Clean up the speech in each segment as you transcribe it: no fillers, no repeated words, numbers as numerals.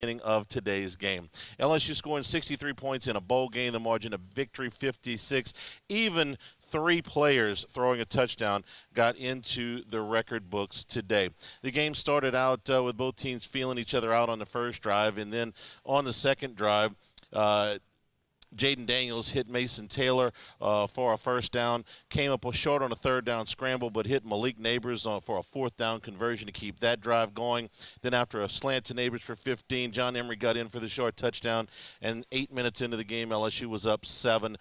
Inning of today's game. LSU scoring 63 points in a bowl game, the margin of victory 56. Even three players throwing a touchdown got into the record books today. The game started out with both teams feeling each other out on the first drive, and then on the second drive, Jaden Daniels hit Mason Taylor for a first down, came up short on a third down scramble, but hit Malik Nabers for a fourth down conversion to keep that drive going. Then after a slant to Nabers for 15, John Emery got in for the short touchdown, and 8 minutes into the game, LSU was up 7-0.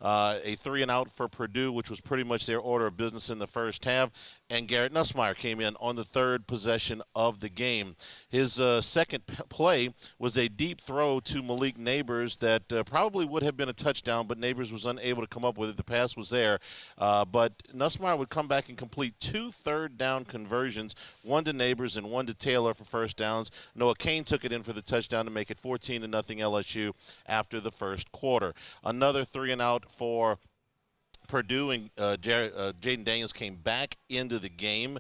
A 3-and-out for Purdue, which was pretty much their order of business in the first half, and Garrett Nussmeier came in on the third possession of the game. His second play was a deep throw to Malik Nabers that probably would have been a touchdown, but Nabers was unable to come up with it. The pass was there, but Nussmeier would come back and complete two third-down conversions, one to Nabers and one to Taylor for first downs. Noah Cain took it in for the touchdown to make it 14-0 LSU after the first quarter. Another 3-and-out for Purdue, and Jaden Daniels came back into the game.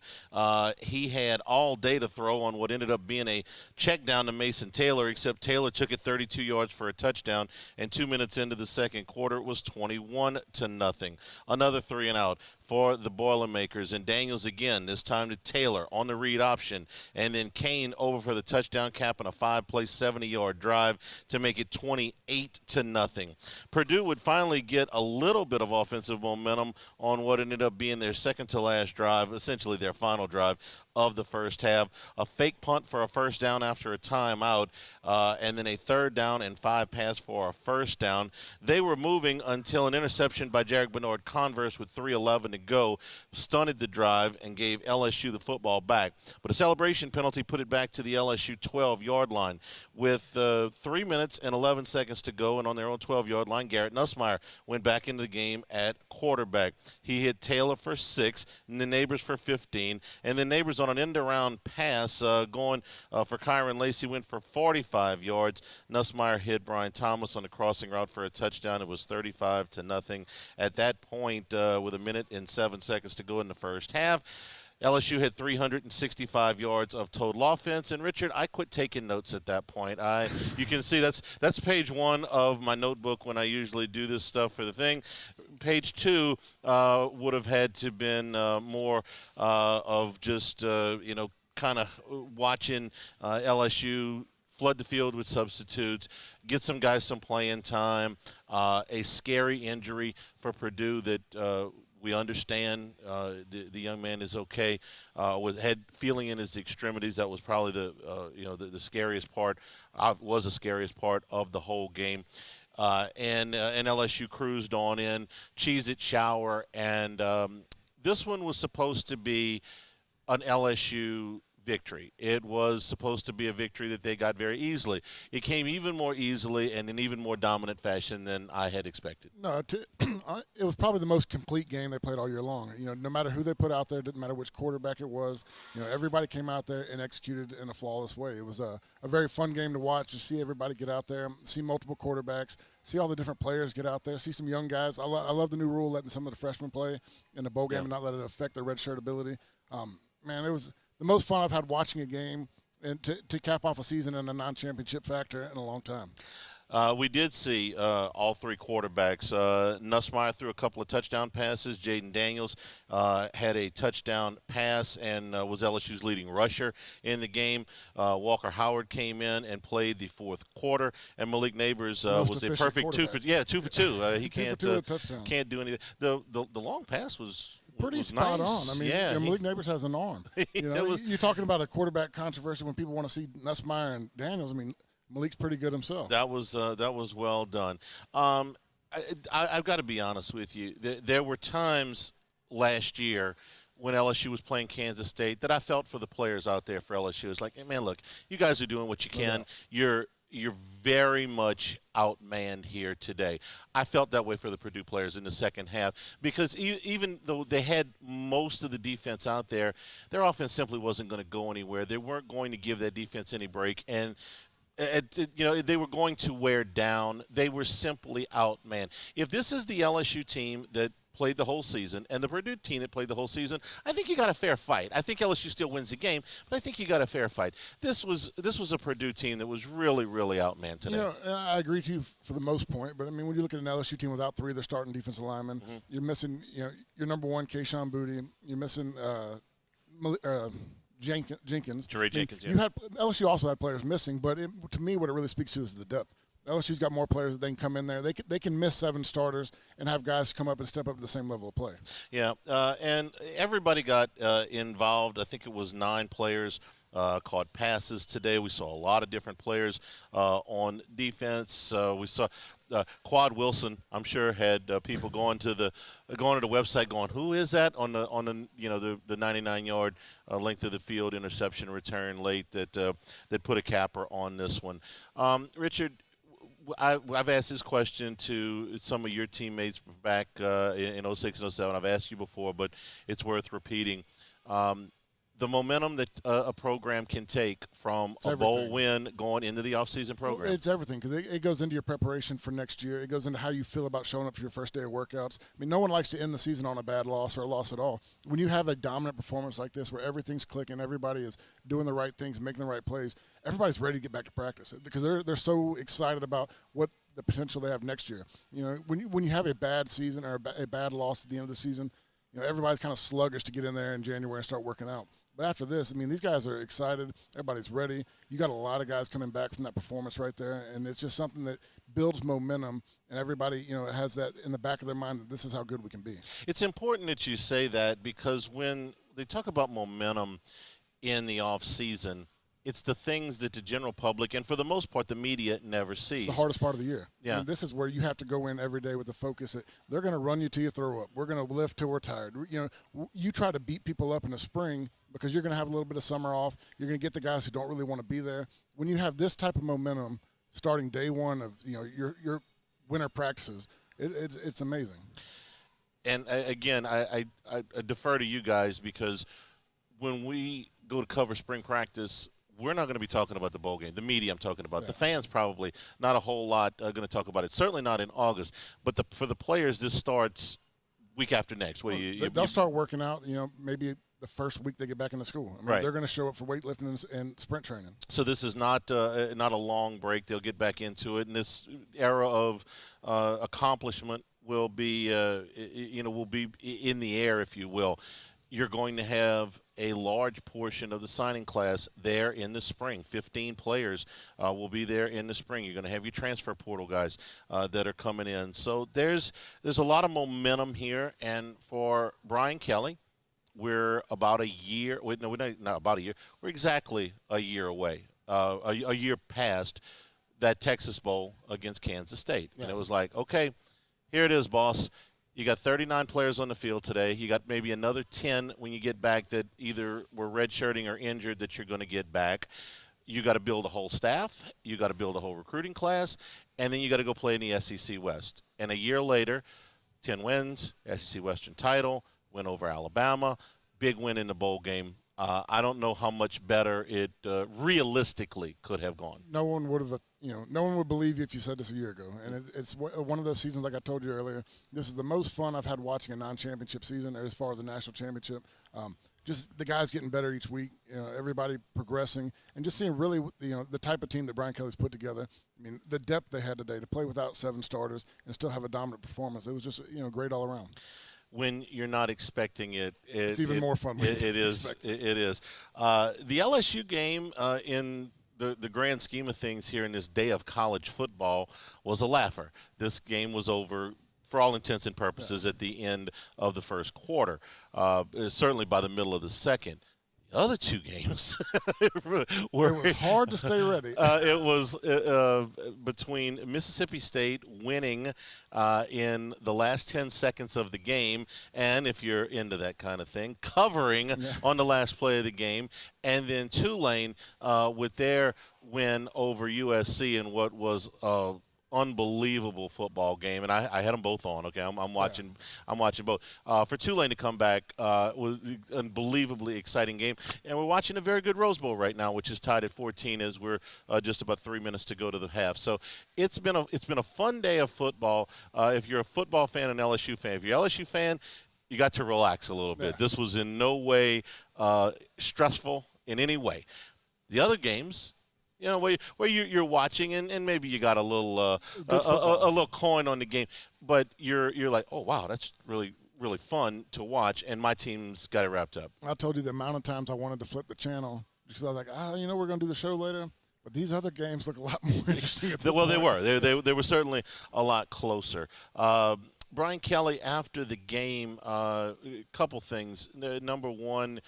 He had all day to throw on what ended up being a check down to Mason Taylor, except Taylor took it 32 yards for a touchdown, and 2 minutes into the second quarter, it was 21-0. Another 3-and-out for the Boilermakers, and Daniels again, this time to Taylor on the read option, and then Cain over for the touchdown, capping a 5-play, 70-yard drive to make it 28-0. Purdue would finally get a little bit of offensive momentum on what ended up being their second-to-last drive, essentially their final drive of the first half. A fake punt for a first down after a timeout, and then a third down and 5 pass for a first down. They were moving until an interception by Jarek Bernard-Converse with 3:11 to go stunted the drive and gave LSU the football back. But a celebration penalty put it back to the LSU 12-yard line. With 3 minutes and 11 seconds to go and on their own 12-yard line, Garrett Nussmeier went back into the game at quarterback. He hit Taylor for 6, and the Nabers for 15, and the Nabers on an end-around pass going for Kyron Lacey went for 45 yards. Nussmeier hit Brian Thomas on the crossing route for a touchdown. It was 35-0. At that point, with a minute and 7 seconds to go in the first half, LSU had 365 yards of total offense, and Richard, I quit taking notes at that point. You can see that's page 1 of my notebook when I usually do this stuff for the thing. Page 2 would have had to been more of just kind of watching LSU flood the field with substitutes, get some guys some playing time. A scary injury for Purdue that we understand the young man is okay. Had feeling in his extremities. That was probably the scariest part. Was the scariest part of the whole game. And LSU cruised on in, Cheez-It shower, and this one was supposed to be an LSU victory. It was supposed to be a victory that they got very easily. It came even more easily and in even more dominant fashion than I had expected. No, it was probably the most complete game they played all year long. No matter who they put out there, didn't matter which quarterback it was, everybody came out there and executed in a flawless way. It was a very fun game to watch, to see everybody get out there, see multiple quarterbacks, see all the different players get out there, see some young guys. I love the new rule letting some of the freshmen play in the bowl game and not let it affect their redshirt ability. Man, it was the most fun I've had watching a game and to cap off a season in a non-championship factor in a long time. We did see all three quarterbacks. Nussmeier threw a couple of touchdown passes. Jaden Daniels had a touchdown pass and was LSU's leading rusher in the game. Walker Howard came in and played the fourth quarter, and Malik Nabers was a perfect 2 for 2. He can't do anything. The long pass was pretty spot nice. On. I mean, Malik Nabers has an arm. You're talking about a quarterback controversy when people want to see Nussmeier and Daniels. I mean, Malik's pretty good himself. That was well done. I've got to be honest with you. There were times last year when LSU was playing Kansas State that I felt for the players out there for LSU. It's like, hey, man, look, you guys are doing what you can. You're very much outmanned here today. I felt that way for the Purdue players in the second half because even though they had most of the defense out there, their offense simply wasn't going to go anywhere. They weren't going to give that defense any break, and they were going to wear down. They were simply outmanned. If this is the LSU team that played the whole season and the Purdue team that played the whole season, I think you got a fair fight. I think LSU still wins the game, but I think you got a fair fight. This was a Purdue team that was really, really outmanned today. I agree with you for the most point, but I mean, when you look at an LSU team without 3 of their starting defensive linemen, you're missing, your number one, Keyshawn Booty. You're missing Jenkins. Jeray Jenkins. You had LSU also had players missing, but to me, what it really speaks to is the depth. LSU's got more players that they can come in there. They can miss 7 starters and have guys come up and step up to the same level of play. Yeah, and everybody got involved. I think it was 9 players caught passes today. We saw a lot of different players on defense. We saw Quad Wilson, I'm sure, had people going to the website going, who is that on the 99-yard length of the field interception return late that put a capper on this one. Richard, I've asked this question to some of your teammates back in 06 and 07. I've asked you before, but it's worth repeating. The momentum that a program can take from a bowl win going into the offseason program. Well, it's everything, because it goes into your preparation for next year. It goes into how you feel about showing up for your first day of workouts. I mean, no one likes to end the season on a bad loss or a loss at all. When you have a dominant performance like this where everything's clicking, everybody is doing the right things, making the right plays, everybody's ready to get back to practice because they're so excited about what the potential they have next year. When you have a bad season or a bad loss at the end of the season, everybody's kind of sluggish to get in there in January and start working out. But after this, I mean, these guys are excited. Everybody's ready. You got a lot of guys coming back from that performance right there, and it's just something that builds momentum, and everybody, has that in the back of their mind that this is how good we can be. It's important that you say that because when they talk about momentum in the off season, it's the things that the general public and, for the most part, the media never sees. It's the hardest part of the year. Yeah. I mean, this is where you have to go in every day with the focus that they're going to run you till you throw up. We're going to lift till we're tired. You try to beat people up in the spring because you're going to have a little bit of summer off. You're going to get the guys who don't really want to be there. When you have this type of momentum starting day one of your winter practices, it's amazing. And again, I defer to you guys because when we go to cover spring practice, we're not going to be talking about the bowl game. The media I'm talking about. Yeah. The fans probably not a whole lot are going to talk about it. Certainly not in August. But for the players, this starts week after next. They'll start working out, maybe the first week they get back into school. I mean, right. They're going to show up for weightlifting and sprint training. So this is not a long break. They'll get back into it. And this era of accomplishment will be, will be in the air, if you will. You're going to have a large portion of the signing class there in the spring. 15 players will be there in the spring. You're going to have your transfer portal guys that are coming in. So there's a lot of momentum here. And for Brian Kelly, we're about a year. We're not about a year. We're exactly a year away, a year past that Texas Bowl against Kansas State. Yeah. And it was like, okay, here it is, boss. You got 39 players on the field today. You got maybe another 10 when you get back that either were redshirting or injured that you're going to get back. You got to build a whole staff. You got to build a whole recruiting class. And then you got to go play in the SEC West. And a year later, 10 wins, SEC Western title, win over Alabama, big win in the bowl game. I don't know how much better it realistically could have gone. No one would have, no one would believe you if you said this a year ago. And it's one of those seasons, like I told you earlier, this is the most fun I've had watching a non-championship season as far as the national championship. Just the guys getting better each week, everybody progressing, and just seeing really, the type of team that Brian Kelly's put together. I mean, the depth they had today to play without 7 starters and still have a dominant performance. It was just, great all around. When you're not expecting it, it's even more fun. It is. The LSU game in the grand scheme of things here in this day of college football was a laugher. This game was over for all intents and purposes at the end of the first quarter, certainly by the middle of the second. The other 2 games were it was hard to stay ready. It was between Mississippi State winning in the last 10 seconds of the game, and if you're into that kind of thing, covering on the last play of the game, and then Tulane with their win over USC in what was unbelievable football game, and I had them both on. Okay, I'm watching. Yeah. I'm watching both. For Tulane to come back was an unbelievably exciting game, and we're watching a very good Rose Bowl right now, which is tied at 14 as we're just about 3 minutes to go to the half. So it's been a fun day of football. If you're a football fan and LSU fan, if you're an LSU fan, you got to relax a little bit. Yeah. This was in no way stressful in any way. The other games, you know, where you're watching and maybe you got a little a little coin on the game, but you're like, oh wow, that's really fun to watch, and my team's got it wrapped up. I told you the amount of times I wanted to flip the channel because I was like, you know, we're going to do the show later, but these other games look a lot more interesting. Well, they were. They were certainly a lot closer. Brian Kelly, after the game, a couple things. Number one,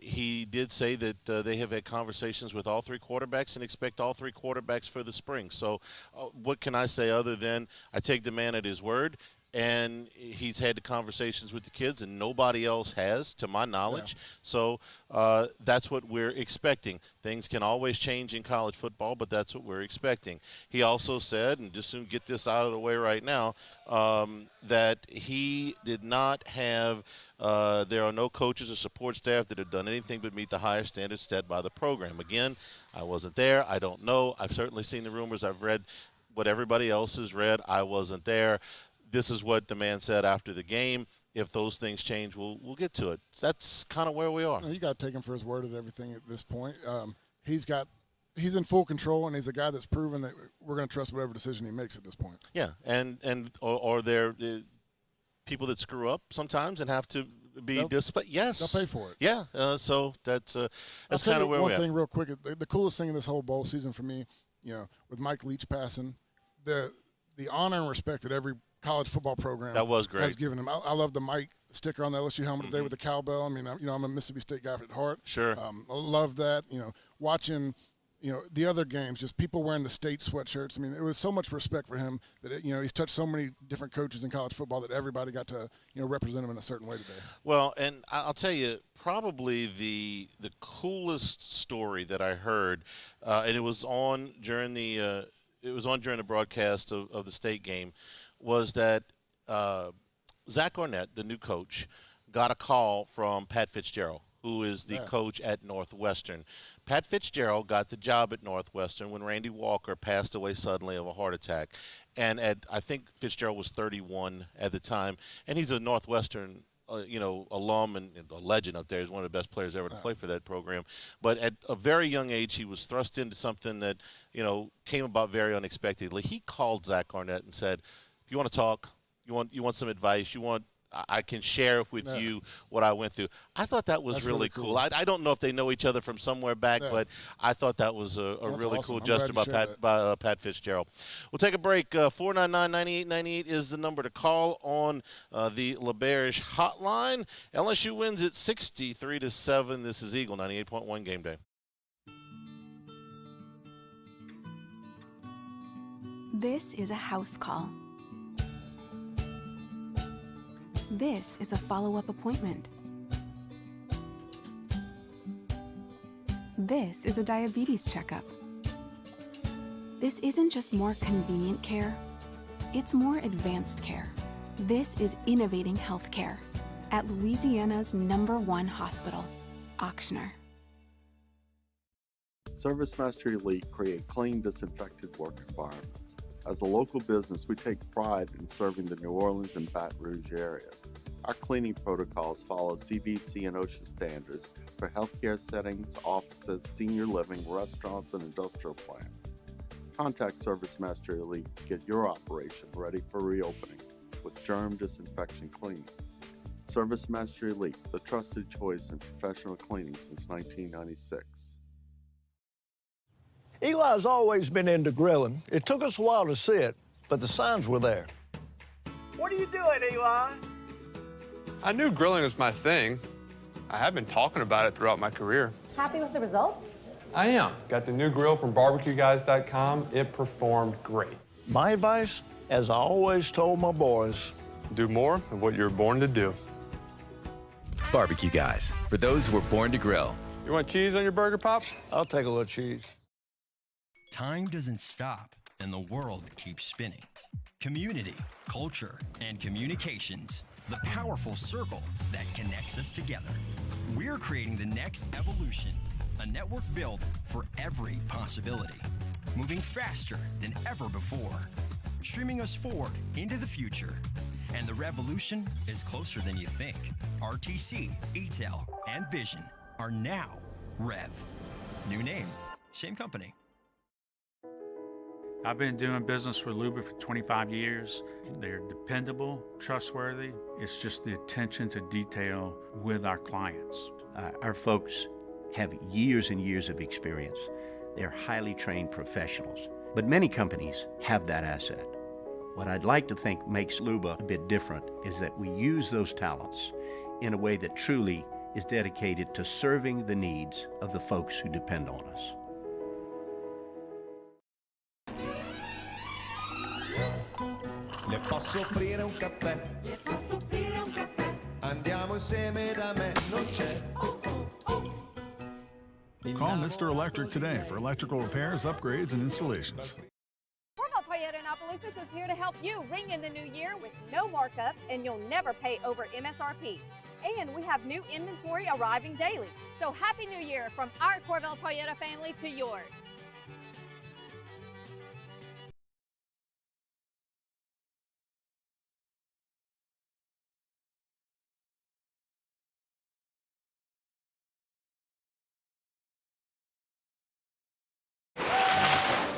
he did say that they have had conversations with all three quarterbacks and expect all three quarterbacks for the spring. So what can I say other than I take the man at his word? And he's had the conversations with the kids, and nobody else has, to my knowledge. Yeah. So that's what we're expecting. Things can always change in college football, but that's what we're expecting. He also said, and just soon get this out of the way right now, that he did not have there are no coaches or support staff that have done anything but meet the highest standards set by the program. Again, I wasn't there. I don't know. I've certainly seen the rumors. I've read what everybody else has read. I wasn't there. This is what the man said after the game. If those things change, we'll get to it. That's kind of where we are. You got to take him for his word at everything at this point. He's in full control, and he's a guy that's proven that we're going to trust whatever decision he makes at this point. Yeah, or there people that screw up sometimes and have to be disciplined. Yes, they'll pay for it. Yeah, so that's kind of where we are. One thing real quick, the coolest thing in this whole bowl season for me, you know, with Mike Leach passing, the honor and respect that every college football program that was great has given him. I love the Mike sticker on the LSU helmet today with the cowbell. I mean, I'm a Mississippi State guy at heart. Sure. I love that. You know, watching, you know, the other games, just people wearing the state sweatshirts. I mean, it was so much respect for him that, you know, he's touched so many different coaches in college football that everybody got to, you know, represent him in a certain way today. Well, and I'll tell you, probably the coolest story that I heard, and it was on during the broadcast of the state game, was that Zach Arnett, the new coach, got a call from Pat Fitzgerald, who is the coach at Northwestern. Pat Fitzgerald got the job at Northwestern when Randy Walker passed away suddenly of a heart attack. And I think Fitzgerald was 31 at the time, and he's a Northwestern alum and a legend up there. He's one of the best players ever to play for that program. But at a very young age, he was thrust into something that, you know, came about very unexpectedly. He called Zach Arnett and said, if you want to talk, you want some advice, I can share with you what I went through. I thought that was really cool. I don't know if they know each other from somewhere back, but I thought that was a really awesome. Cool gesture by Pat Fitzgerald. We'll take a break. 499-9898 is the number to call on the LaBerge hotline. LSU wins it 63-7. This is Eagle 98.1 Game Day. This is a house call. This is a follow-up appointment. This is a diabetes checkup. This isn't just more convenient care, it's more advanced care. This is innovating healthcare at Louisiana's #1 hospital, Auctioner. ServiceMaster Elite create clean, disinfected work environments. As a local business, we take pride in serving the New Orleans and Baton Rouge areas. Our cleaning protocols follow CDC and OSHA standards for healthcare settings, offices, senior living, restaurants, and industrial plants. Contact ServiceMaster Elite to get your operation ready for reopening with germ disinfection cleaning. ServiceMaster Elite, the trusted choice in professional cleaning since 1996. Eli's always been into grilling. It took us a while to see it, but the signs were there. What are you doing, Eli? I knew grilling was my thing. I have been talking about it throughout my career. Happy with the results? I am. Got the new grill from barbecueguys.com. It performed great. My advice, as I always told my boys, do more of what you were born to do. Barbecue Guys, for those who were born to grill. You want cheese on your burger, Pops? I'll take a little cheese. Time doesn't stop. and the world keeps spinning. Community, culture, and communications, the powerful circle that connects us together. We're creating the next evolution, a network built for every possibility, moving faster than ever before, streaming us forward into the future. And the revolution is closer than you think. RTC, ETEL, and Vision are now Rev. New name, same company. I've been doing business with Luba for 25 years. They're dependable, trustworthy. It's just the attention to detail with our clients. Our folks have years and years of experience. They're highly trained professionals, but many companies have that asset. What I'd like to think makes Luba a bit different is that we use those talents in a way that truly is dedicated to serving the needs of the folks who depend on us. Le posso offrire un caffè? Le posso offrire un caffè? Andiamo insieme da me, non c'è. Call Mr. Electric today for electrical repairs, upgrades, and installations. Toyota in Opelousas is here to help you ring in the new year with no markups, and you'll never pay over MSRP. And we have new inventory arriving daily. So Happy New Year from our Corvell Toyota family to yours.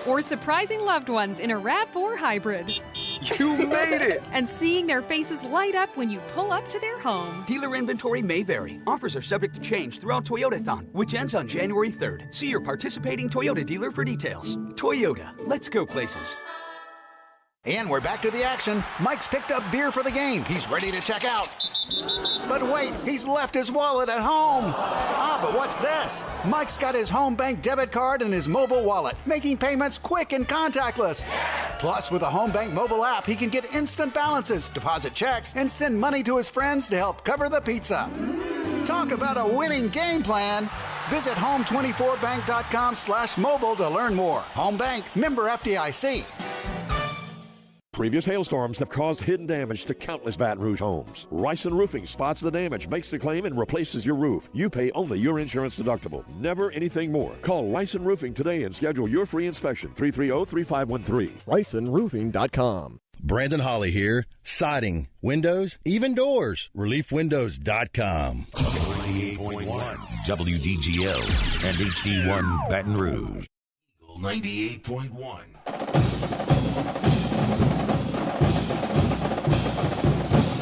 Or surprising loved ones in a RAV4 hybrid. You made it! And seeing their faces light up when you pull up to their home. Dealer inventory may vary. Offers are subject to change throughout Toyotathon, which ends on January 3rd. See your participating Toyota dealer for details. Toyota, let's go places. And we're back to the action. Mike's picked up beer for the game. He's ready to check out. But wait, he's left his wallet at home. But what's this? Mike's got his home bank debit card and his mobile wallet, making payments quick and contactless. Plus, with a home bank mobile app, he can get instant balances, deposit checks, and send money to his friends to help cover the pizza. Talk about a winning game plan. Visit home24bank.com/mobile to learn more. Home Bank, member FDIC. Previous hailstorms have caused hidden damage to countless Baton Rouge homes. Rison Roofing spots the damage, makes the claim, and replaces your roof. You pay only your insurance deductible. Never anything more. Call Rison Roofing today and schedule your free inspection. 330-3513. RisonRoofing.com. Brandon Holly here. Siding, windows, even doors. ReliefWindows.com. 98.1 WDGL and HD1 Baton Rouge. 98.1.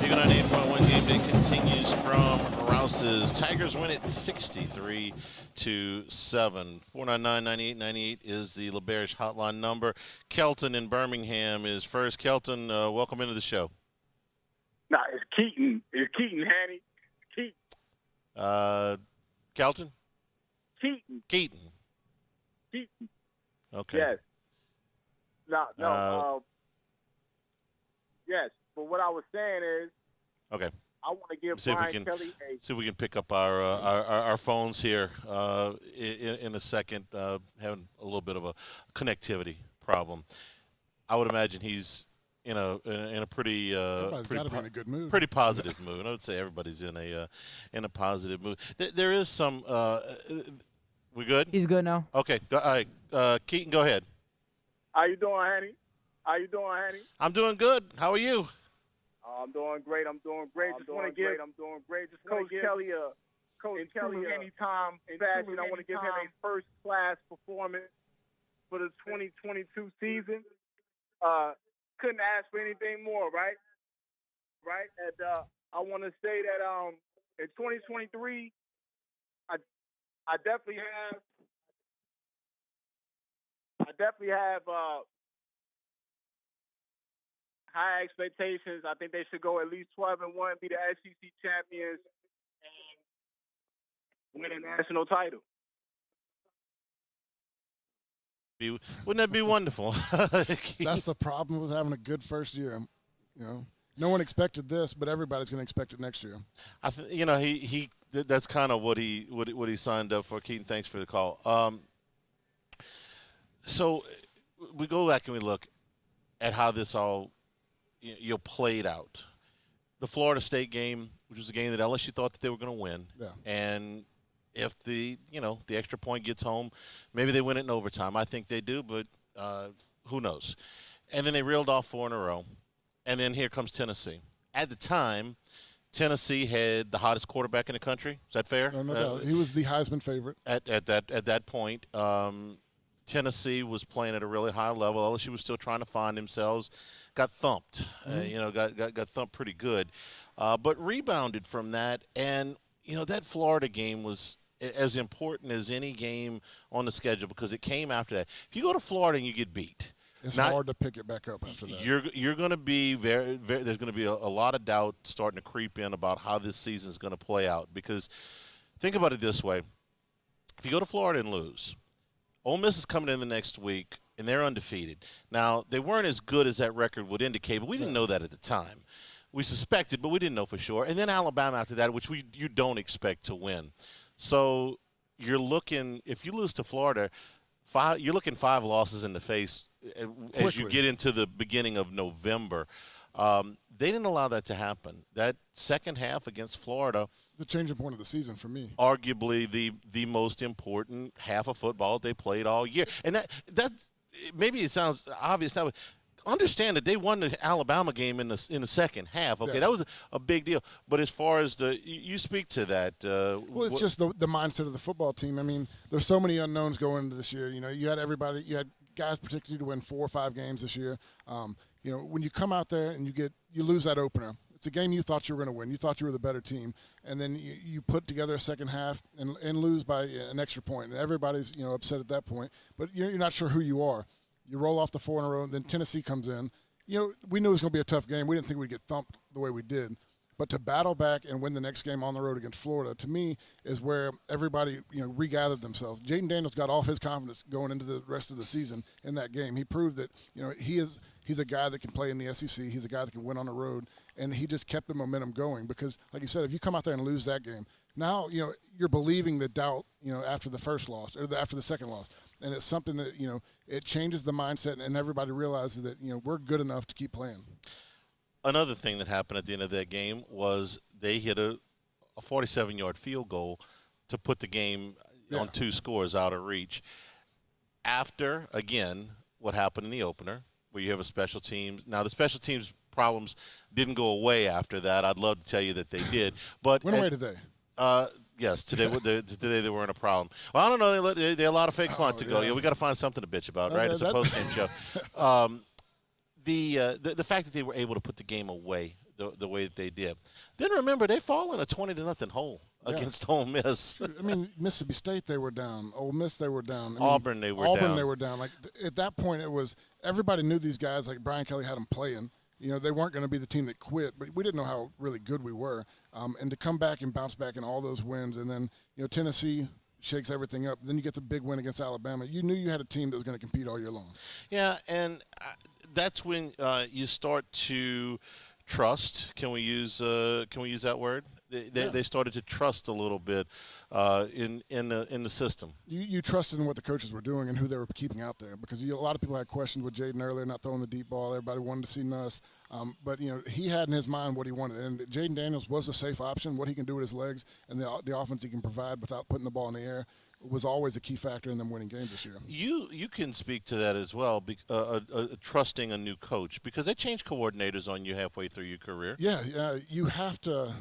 Eagle 98.1 game day continues from Rouse's. Tigers win it 63-7. 499-9898 is the LeBarish hotline number. Kelton in Birmingham is first. Kelton, welcome into the show. Nah, it's Keaton. It's Keaton, Hanny. Keaton. Kelton? Keaton. Keaton. Okay. Yes. Yes, but what I was saying is, okay, I want to give Brian Kelly see if we can pick up our phones here in a second. Having a little bit of a connectivity problem. I would imagine he's in a pretty be in a good mood. Pretty positive mood. I would say everybody's in a positive mood. There is some. We good? He's good now. Okay. All right. Keaton, go ahead. How you doing, Hanny? I'm doing good. How are you? I'm doing great. Just want to give Coach Kelly anytime fashion. I want to give him a first-class performance for the 2022 season. Couldn't ask for anything more, right? And I want to say that in 2023, I definitely have high expectations. I think they should go at least 12-1, be the SEC champions, and win a national title. Wouldn't that be wonderful? That's the problem with having a good first year. You know, no one expected this, but everybody's going to expect it next year. He that's kind of what he signed up for. Keaton, thanks for the call. So we go back and we look at how this all played out. The Florida State game, which was a game that LSU thought that they were going to win, and if the extra point gets home, maybe they win it in overtime. I think they do, but who knows? And then they reeled off 4 in a row, and then here comes Tennessee. At the time, Tennessee had the hottest quarterback in the country. Is that fair? No doubt. He was the Heisman favorite. At that point, Tennessee was playing at a really high level. LSU was still trying to find themselves. Got thumped. Got thumped pretty good, but rebounded from that. And that Florida game was as important as any game on the schedule because it came after that. If you go to Florida and you get beat, it's hard to pick it back up after that. You're going to be very, very. There's going to be a lot of doubt starting to creep in about how this season is going to play out. Because think about it this way: if you go to Florida and lose, Ole Miss is coming in the next week and they're undefeated. Now they weren't as good as that record would indicate, but we didn't know that at the time. We suspected, but we didn't know for sure. And then Alabama after that, which you don't expect to win. So you're looking, if you lose to Florida, you're looking 5 losses in the face as you get into the beginning of November. They didn't allow that to happen. That second half against Florida, the changing point of the season for me. Arguably the most important half of football they played all year. And that maybe it sounds obvious now, but understand that they won the Alabama game in the second half. Okay, that was a big deal. But as far as you speak to that. Well, it's just the mindset of the football team. I mean, there's so many unknowns going into this year. You had guys particularly to win 4 or 5 games this year. When you come out there and you lose that opener, it's a game you thought you were going to win. You thought you were the better team, and then you put together a second half and lose by an extra point. And everybody's upset at that point, but you're not sure who you are. You roll off the 4 in a row, and then Tennessee comes in. We knew it was going to be a tough game. We didn't think we'd get thumped the way we did. But to battle back and win the next game on the road against Florida, to me, is where everybody, regathered themselves. Jaden Daniels got all his confidence going into the rest of the season in that game. He proved that, he's a guy that can play in the SEC. He's a guy that can win on the road. And he just kept the momentum going because, like you said, if you come out there and lose that game, now, you're believing the doubt, after the first loss or after the second loss. And it's something that, it changes the mindset and everybody realizes that, we're good enough to keep playing. Another thing that happened at the end of that game was they hit a 47-yard field goal to put the game on 2 scores out of reach. After, again, what happened in the opener, where you have a special teams. Now, the special teams problems didn't go away after that. I'd love to tell you that they did. But went away today. Yes, today they weren't a problem. Well, I don't know. They allowed a fake punt to go. Yeah, we got to find something to bitch about, right? It's a postgame show. The fact that they were able to put the game away the way that they did. Then remember, they fall in a 20-0 hole against Ole Miss. I mean, Mississippi State, they were down. Ole Miss, they were down. Auburn, they were down. Like at that point, it was everybody knew these guys. Like Brian Kelly had them playing. They weren't going to be the team that quit, but we didn't know how really good we were. And to come back and bounce back in all those wins, and then Tennessee shakes everything up. Then you get the big win against Alabama. You knew you had a team that was going to compete all year long. Yeah, and that's when you start to trust. Can we use that word? They started to trust a little bit in the system. You trusted in what the coaches were doing and who they were keeping out there because a lot of people had questions with Jaden earlier, not throwing the deep ball. Everybody wanted to see Nuss. But he had in his mind what he wanted. And Jaden Daniels was a safe option, what he can do with his legs and the offense he can provide without putting the ball in the air. Was always a key factor in them winning games this year. You can speak to that as well, trusting a new coach, because they change coordinators on you halfway through your career. Yeah, you have to.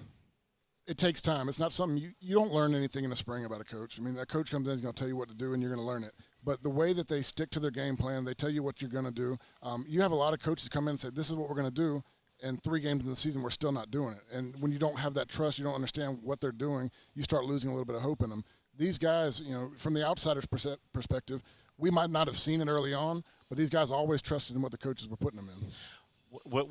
It takes time. It's not something you don't learn anything in the spring about a coach. I mean, that coach comes in, he's going to tell you what to do, and you're going to learn it. But the way that they stick to their game plan, they tell you what you're going to do. You have a lot of coaches come in and say, this is what we're going to do, and 3 games in the season, we're still not doing it. And when you don't have that trust, you don't understand what they're doing, you start losing a little bit of hope in them. These guys, from the outsider's perspective, we might not have seen it early on, but these guys always trusted in what the coaches were putting them in.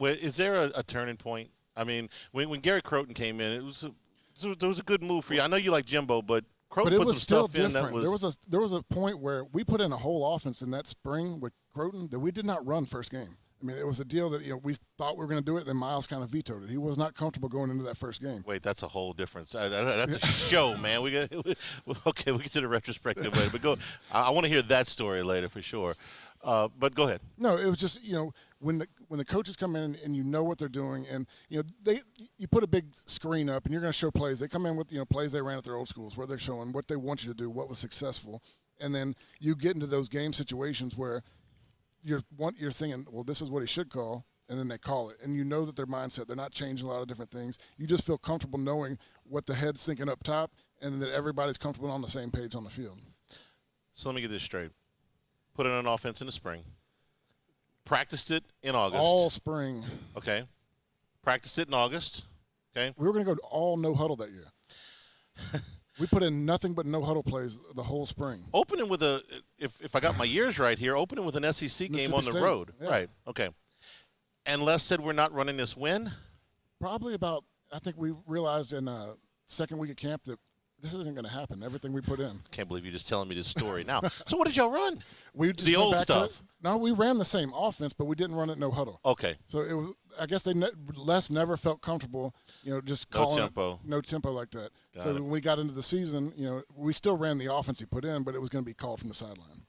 Is there a turning point? I mean, when Gary Croton came in, it was a good move for you. I know you like Jimbo, but Croton put some stuff in that was. There was a point where we put in a whole offense in that spring with Croton that we did not run first game. I mean, it was a deal that, we thought we were going to do it, then Miles kind of vetoed it. He was not comfortable going into that first game. Wait, that's a whole difference. That's a show, man. We get to the retrospective later. But go. I want to hear that story later for sure. But go ahead. No, it was just, when the coaches come in and you know what they're doing, and you put a big screen up and you're going to show plays. They come in with plays they ran at their old schools where they're showing what they want you to do, what was successful, and then you get into those game situations where you're thinking, well, this is what he should call, and then they call it, and you know that their mindset, they're not changing a lot of different things. You just feel comfortable knowing what the head's thinking up top, and that everybody's comfortable on the same page on the field. So let me get this straight. Put in an offense in the spring. Practiced it in August. All spring. Okay. Practiced it in August. Okay. We were going to go all no huddle that year. We put in nothing but no huddle plays the whole spring. Opening with if I got my years right here, opening with an SEC game on the road. Yeah. Right. Okay. And Les said we're not running this when? Probably about, I think we realized in second week of camp that this isn't going to happen, everything we put in. Can't believe you're just telling me this story now. So what did y'all run? We just the went old back stuff. No, we ran the same offense, but we didn't run it no huddle. Okay. So it was. I guess Les never felt comfortable, just calling no tempo like that. So when we got into the season, we still ran the offense he put in, but it was going to be called from the sideline.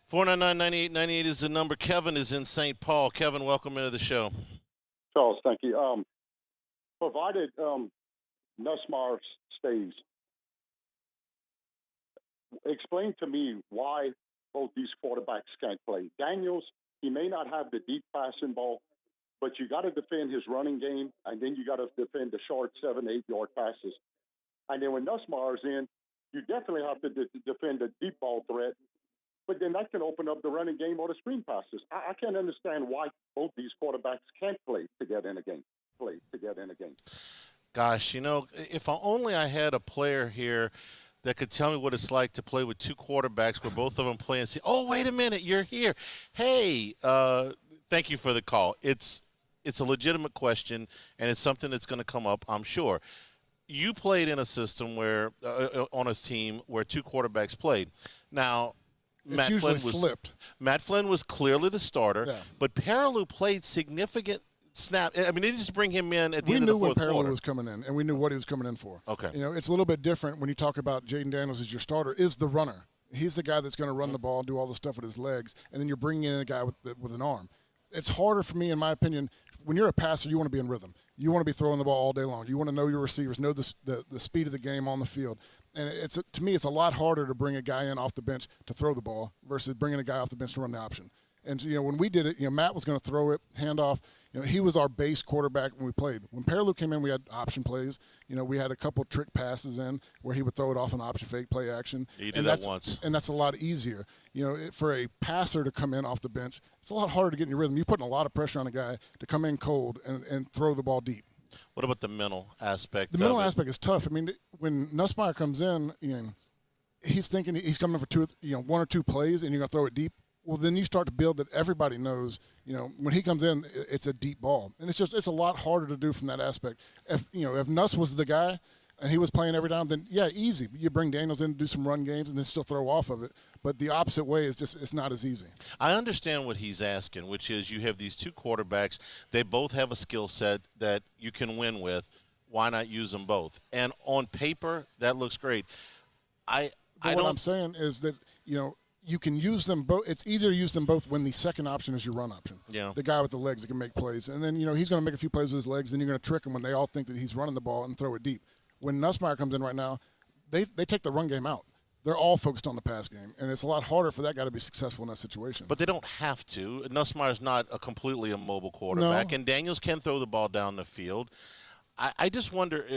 499-9898 is the number. Kevin is in St. Paul. Kevin, welcome into the show. Charles, thank you. Provided Nussmeier stays, explain to me why both these quarterbacks can't play. Daniels, he may not have the deep passing ball, but you got to defend his running game, and then you got to defend the short 7-8 yard passes. And then when Nussmeier's in, you definitely have to defend the deep ball threat, but then that can open up the running game or the screen passes. I can't understand why both these quarterbacks can't play together in a game. Gosh, if only I had a player here that could tell me what it's like to play with two quarterbacks where both of them play and say, oh, wait a minute, you're here. Hey, thank you for the call. It's a legitimate question, and it's something that's going to come up, I'm sure. You played in a system where on a team where two quarterbacks played. Now, Matt Flynn was clearly the starter, but Perilou played significant snap. I mean, they just bring him in at the end of the fourth quarter. We knew when Perilou was coming in, and we knew what he was coming in for. Okay. It's a little bit different when you talk about Jaden Daniels as your starter, is the runner. He's the guy that's going to run the ball and do all the stuff with his legs, and then you're bringing in a guy with an arm. It's harder for me, in my opinion. When you're a passer, you want to be in rhythm. You want to be throwing the ball all day long. You want to know your receivers, know the speed of the game on the field. And to me, it's a lot harder to bring a guy in off the bench to throw the ball versus bringing a guy off the bench to run the option. And, when we did it, Matt was going to throw it, hand off. He was our base quarterback when we played. When Perilou came in, we had option plays. We had a couple trick passes in where he would throw it off an option fake, play action. Yeah, you did that once. And that's a lot easier. For a passer to come in off the bench, it's a lot harder to get in your rhythm. You're putting a lot of pressure on a guy to come in cold and throw the ball deep. What about the mental aspect? The mental aspect is tough. I mean, when Nussmeier comes in, he's thinking he's coming in for one or two plays, and you're going to throw it deep. Well, then you start to build that everybody knows, when he comes in, it's a deep ball. And it's a lot harder to do from that aspect. If Nuss was the guy and he was playing every down, then, yeah, easy. You bring Daniels in to do some run games and then still throw off of it. But the opposite way is it's not as easy. I understand what he's asking, which is you have these two quarterbacks. They both have a skill set that you can win with. Why not use them both? And on paper, that looks great. What I'm saying is that, you can use them both. It's easier to use them both when the second option is your run option. Yeah. The guy with the legs that can make plays. And then, he's going to make a few plays with his legs, then you're going to trick him when they all think that he's running the ball and throw it deep. When Nussmeier comes in right now, they take the run game out. They're all focused on the pass game, and it's a lot harder for that guy to be successful in that situation. But they don't have to. Nussmeier's not a completely immobile quarterback, and Daniels can throw the ball down the field. I just wonder –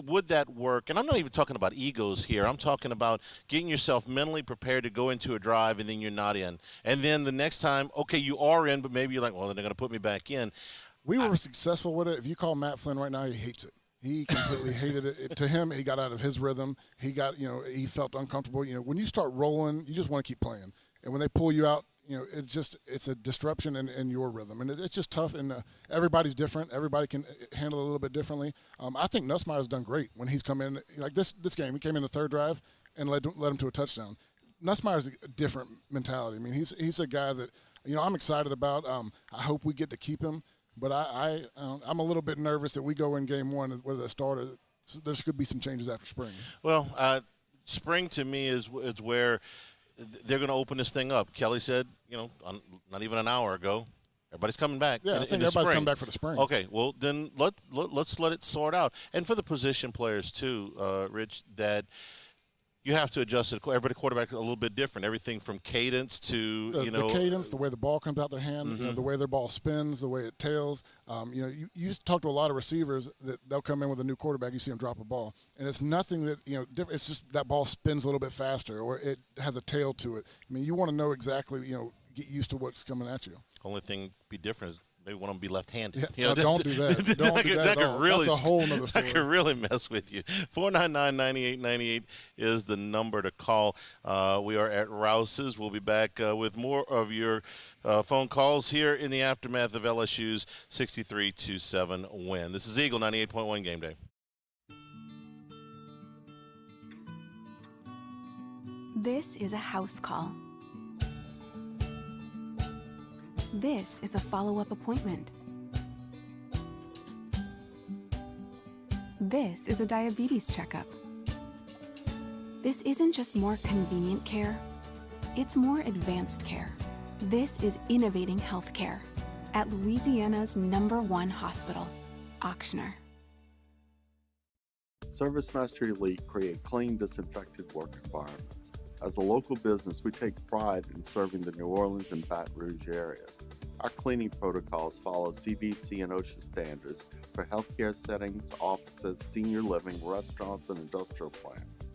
would that work? And I'm not even talking about egos here. I'm talking about getting yourself mentally prepared to go into a drive and then you're not in. And then the next time, okay, you are in, but maybe you're like, well, then they're going to put me back in. We were successful with it. If you call Matt Flynn right now, he hates it. He completely hated it. To him, he got out of his rhythm. He got, he felt uncomfortable. When you start rolling, you just want to keep playing. And when they pull you out, it's a disruption in your rhythm. And it's just tough, and everybody's different. Everybody can handle it a little bit differently. I think Nussmeier's done great when he's come in. Like this game, he came in the third drive and led him to a touchdown. Nussmeier's a different mentality. I mean, he's a guy that I'm excited about. I hope we get to keep him, but I'm a little bit nervous that we go in game one with a starter. So there could be some changes after spring. Well, spring to me is where they're going to open this thing up. Kelly said, not even an hour ago, everybody's coming back. Yeah, I think everybody's coming back for the spring. Okay, well, then let's let it sort out. And for the position players, too, Rich, that you have to adjust it. Everybody quarterback is a little bit different. Everything from cadence to, the cadence, the way the ball comes out their hand, the way their ball spins, the way it tails. You used to talk to a lot of receivers that they'll come in with a new quarterback. You see them drop a ball, and it's nothing that different. It's just that ball spins a little bit faster, or it has a tail to it. I mean, you want to know exactly, get used to what's coming at you. Only thing be different is maybe one of them be left-handed. Yeah, don't do that. Don't do that at all. That's a whole nother story. That could really mess with you. 499-9898 is the number to call. We are at Rouse's. We'll be back with more of your phone calls here in the aftermath of LSU's 63-7 win. This is Eagle 98.1 Game Day. This is a house call. This is a follow-up appointment. This is a diabetes checkup. This isn't just more convenient care, it's more advanced care. This is innovating healthcare at Louisiana's #1 hospital, Ochsner. ServiceMaster Elite create clean, disinfected work environments. As a local business, we take pride in serving the New Orleans and Baton Rouge areas. Our cleaning protocols follow CDC and OSHA standards for healthcare settings, offices, senior living, restaurants, and industrial plants.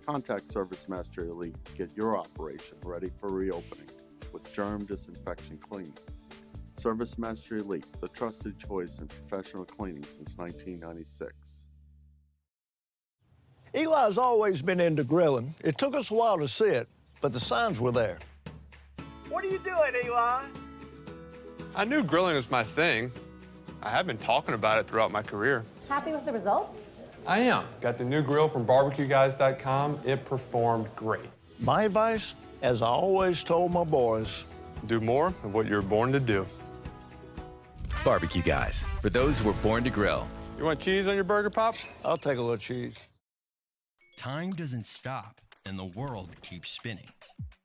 Contact ServiceMaster Elite to get your operation ready for reopening with germ disinfection cleaning. ServiceMaster Elite, the trusted choice in professional cleaning since 1996. Eli's always been into grilling. It took us a while to see it, but the signs were there. What are you doing, Eli? I knew grilling was my thing. I have been talking about it throughout my career. Happy with the results? I am. Got the new grill from barbecueguys.com. It performed great. My advice, as I always told my boys, do more of what you were born to do. Barbecue Guys, for those who were born to grill. You want cheese on your burger, Pops? I'll take a little cheese. Time doesn't stop, and the world keeps spinning.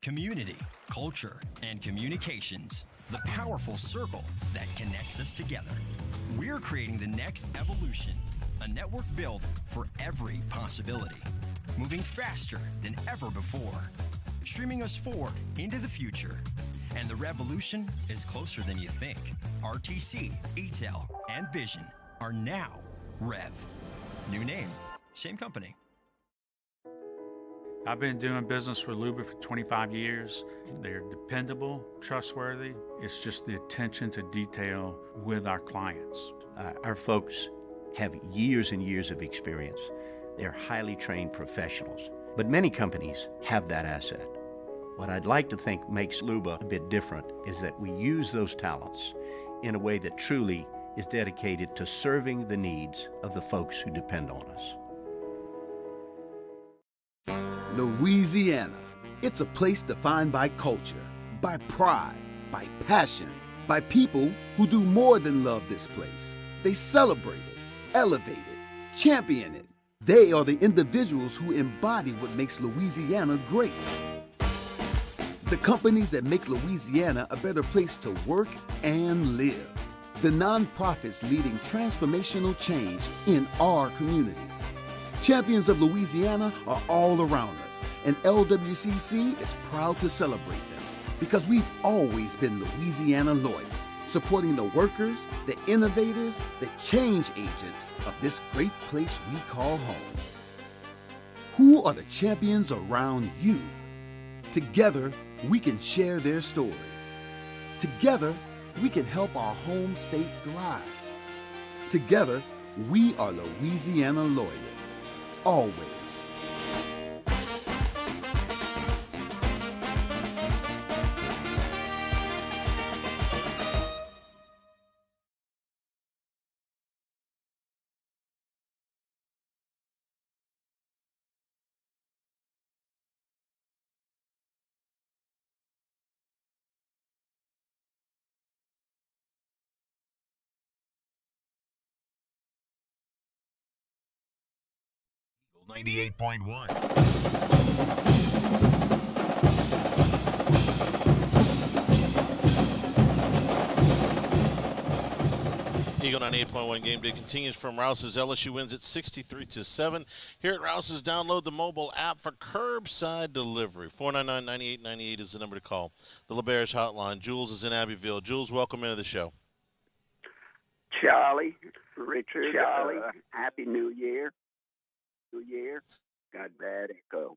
Community, culture, and communications, the powerful circle that connects us together. We're creating the next evolution, a network built for every possibility, moving faster than ever before, streaming us forward into the future. And the revolution is closer than you think. RTC, ETEL, and Vision are now Rev. New name, same company. I've been doing business with Luba for 25 years. They're dependable, trustworthy. It's just the attention to detail with our clients. Our folks have years and years of experience. They're highly trained professionals, but many companies have that asset. What I'd like to think makes Luba a bit different is that we use those talents in a way that truly is dedicated to serving the needs of the folks who depend on us. Louisiana. It's a place defined by culture, by pride, by passion, by people who do more than love this place. They celebrate it, elevate it, champion it. They are the individuals who embody what makes Louisiana great. The companies that make Louisiana a better place to work and live. The nonprofits leading transformational change in our communities. Champions of Louisiana are all around us, and LWCC is proud to celebrate them because we've always been Louisiana loyal, supporting the workers, the innovators, the change agents of this great place we call home. Who are the champions around you? Together, we can share their stories. Together, we can help our home state thrive. Together, we are Louisiana loyal. Always. 98.1. Eagle 98.1 game day continues from Rouse's. LSU wins at 63-7. Here at Rouse's, download the mobile app for curbside delivery. 499-9898 is the number to call. The LeBarish hotline. Jules is in Abbeville. Jules, welcome into the show. Charlie, Richard, Happy New Year. New Year. Got bad echo.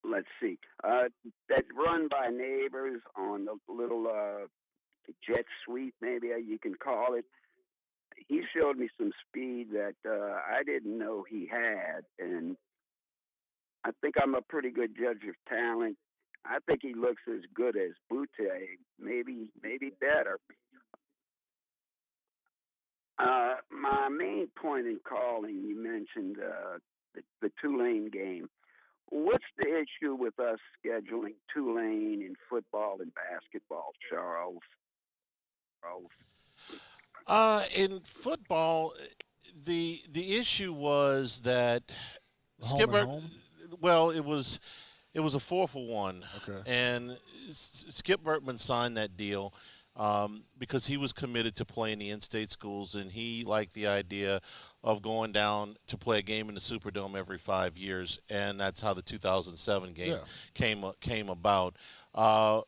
Let's see. That run by Nabers on the little jet sweep, maybe you can call it. He showed me some speed that I didn't know he had, and I think I'm a pretty good judge of talent. I think he looks as good as Butte, maybe better. My main point in calling, you mentioned the Tulane game. What's the issue with us scheduling Tulane in football and basketball, Charles? In football, the issue was that Skipper. Well, it was a 4-for-1, and Skip Bertman signed that deal because he was committed to playing the in-state schools, and he liked the idea of going down to play a game in the Superdome every 5 years, and that's how the 2007 game came about.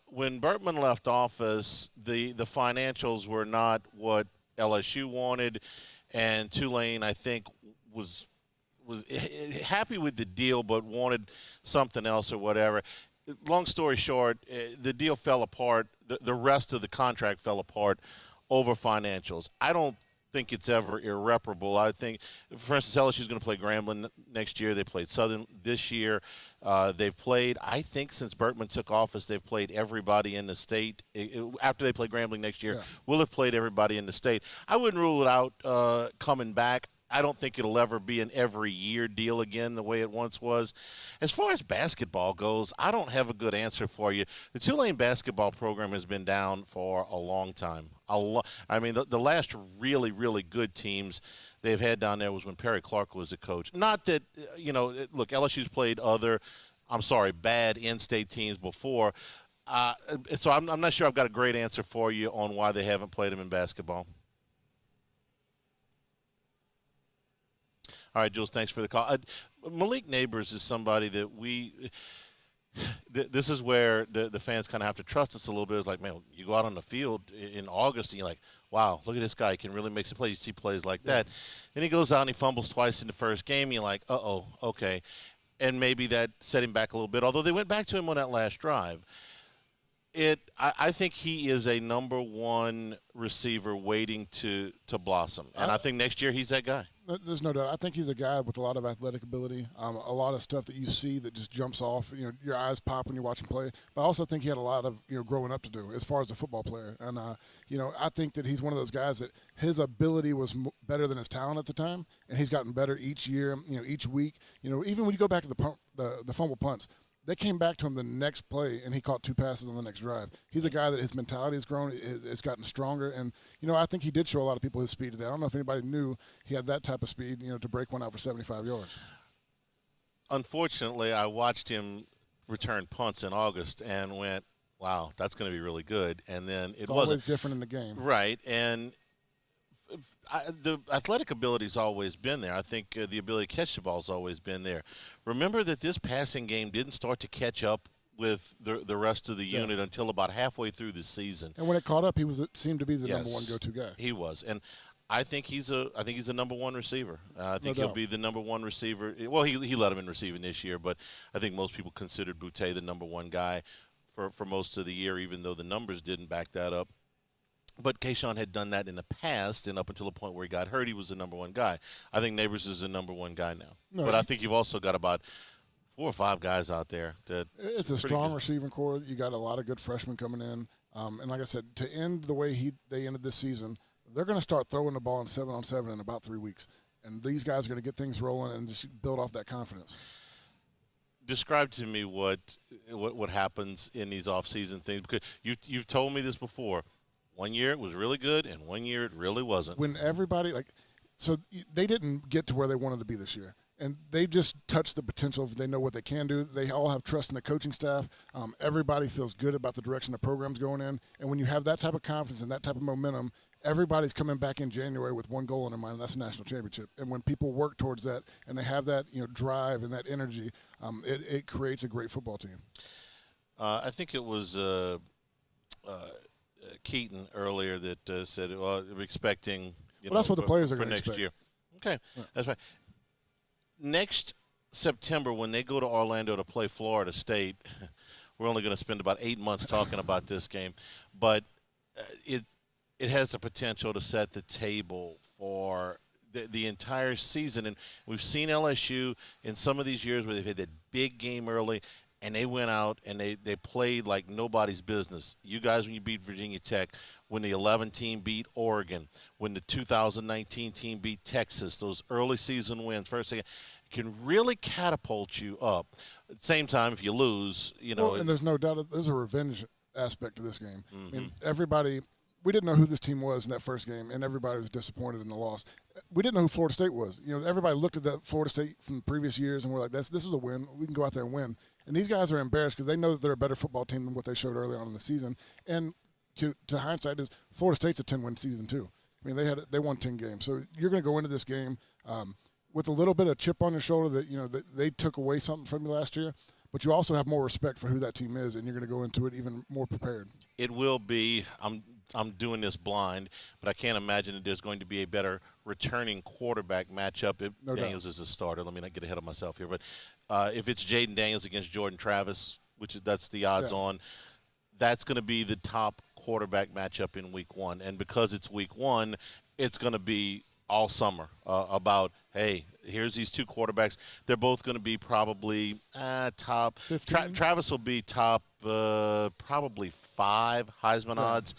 When Bertman left office, the financials were not what LSU wanted, and Tulane, I think, was happy with the deal but wanted something else or whatever. Long story short, the deal fell apart. The rest of the contract fell apart over financials. I don't think it's ever irreparable. I think, for instance, LSU is going to play Grambling next year. They played Southern this year. They've played, I think, since Bertman took office, they've played everybody in the state. After they play Grambling next year, we'll have played everybody in the state. I wouldn't rule it out coming back. I don't think it'll ever be an every-year deal again the way it once was. As far as basketball goes, I don't have a good answer for you. The Tulane basketball program has been down for a long time. I mean, the last really, really good teams they've had down there was when Perry Clark was the coach. Not that, look, LSU's played bad in-state teams before. So I'm not sure I've got a great answer for you on why they haven't played them in basketball. All right, Jules, thanks for the call. Malik Nabers is somebody that this is where the fans kind of have to trust us a little bit. It's like, man, you go out on the field in August and you're like, wow, look at this guy. He can really make some plays. You see plays like that. And he goes out and he fumbles twice in the first game. And you're like, uh-oh, okay. And maybe that set him back a little bit, although they went back to him on that last drive. I think he is a number one receiver waiting to blossom. And I think next year he's that guy. There's no doubt. I think he's a guy with a lot of athletic ability, a lot of stuff that you see that just jumps off. Your eyes pop when you watch him play. But I also think he had a lot of growing up to do as far as a football player. And I think that he's one of those guys that his ability was better than his talent at the time, and he's gotten better each year. Each week. Even when you go back to the fumble punts. They came back to him the next play, and he caught 2 passes on the next drive. He's a guy that his mentality has grown. It's gotten stronger. And, I think he did show a lot of people his speed today. I don't know if anybody knew he had that type of speed, to break one out for 75 yards. Unfortunately, I watched him return punts in August and went, wow, that's going to be really good. And then it wasn't. Always different in the game. Right. And the athletic ability's always been there. I think the ability to catch the ball's always been there. Remember that this passing game didn't start to catch up with the rest of the unit until about halfway through the season. And when it caught up, seemed to be the number one go-to guy. He was, and I think he's a number one receiver. I think he'll be the number one receiver. Well, he led him in receiving this year, but I think most people considered Butte the number one guy for most of the year, even though the numbers didn't back that up. But Kayshawn had done that in the past, and up until the point where he got hurt, he was the number one guy. I think Nabers is the number one guy now. But I think you've also got about 4 or 5 guys out there. It's a strong receiving core. You got a lot of good freshmen coming in. And like I said, to end the way they ended this season, they're going to start throwing the ball in 7-on-7 in about 3 weeks. And these guys are going to get things rolling and just build off that confidence. Describe to me what happens in these off-season things, because you've told me this before. 1 year it was really good, and 1 year it really wasn't. When everybody So they didn't get to where they wanted to be this year. And they just touched the potential. They know what they can do. They all have trust in the coaching staff. Everybody feels good about the direction the program's going in. And when you have that type of confidence and that type of momentum, everybody's coming back in January with one goal in their mind, and that's a national championship. And when people work towards that and they have that drive and that energy, it creates a great football team. I think it was Keaton earlier that said, well, we're expecting that's what the players are for going to next expect. year. Okay, yeah. That's right. Next September, when they go to Orlando to play Florida State, we're only going to spend about 8 months talking about this game, but it has the potential to set the table for the entire season. And we've seen LSU in some of these years where they've had that big game early, and they went out and they played like nobody's business. You guys, when you beat Virginia Tech, when the 11 team beat Oregon, when the 2019 team beat Texas, those early season wins, first, second, can really catapult you up. At the same time, if you lose, and there's no doubt there's a revenge aspect to this game. Mm-hmm. I mean, everybody – we didn't know who this team was in that first game, and everybody was disappointed in the loss. We didn't know who Florida State was. Everybody looked at that Florida State from previous years, and we're like, this is a win. We can go out there and win. And these guys are embarrassed because they know that they're a better football team than what they showed early on in the season. And to hindsight is Florida State's a 10-win season too. I mean, they won 10 games. So you're going to go into this game with a little bit of chip on your shoulder that they took away something from you last year. But you also have more respect for who that team is, and you're going to go into it even more prepared. It will be. I'm doing this blind, but I can't imagine that there's going to be a better returning quarterback matchup if Daniels is a starter. Let me not get ahead of myself here. But if it's Jaden Daniels against Jordan Travis, that's the odds on, that's going to be the top quarterback matchup in week one. And because it's week one, it's going to be all summer about, hey, here's these two quarterbacks. They're both going to be probably top. Travis will be top probably 5 Heisman odds.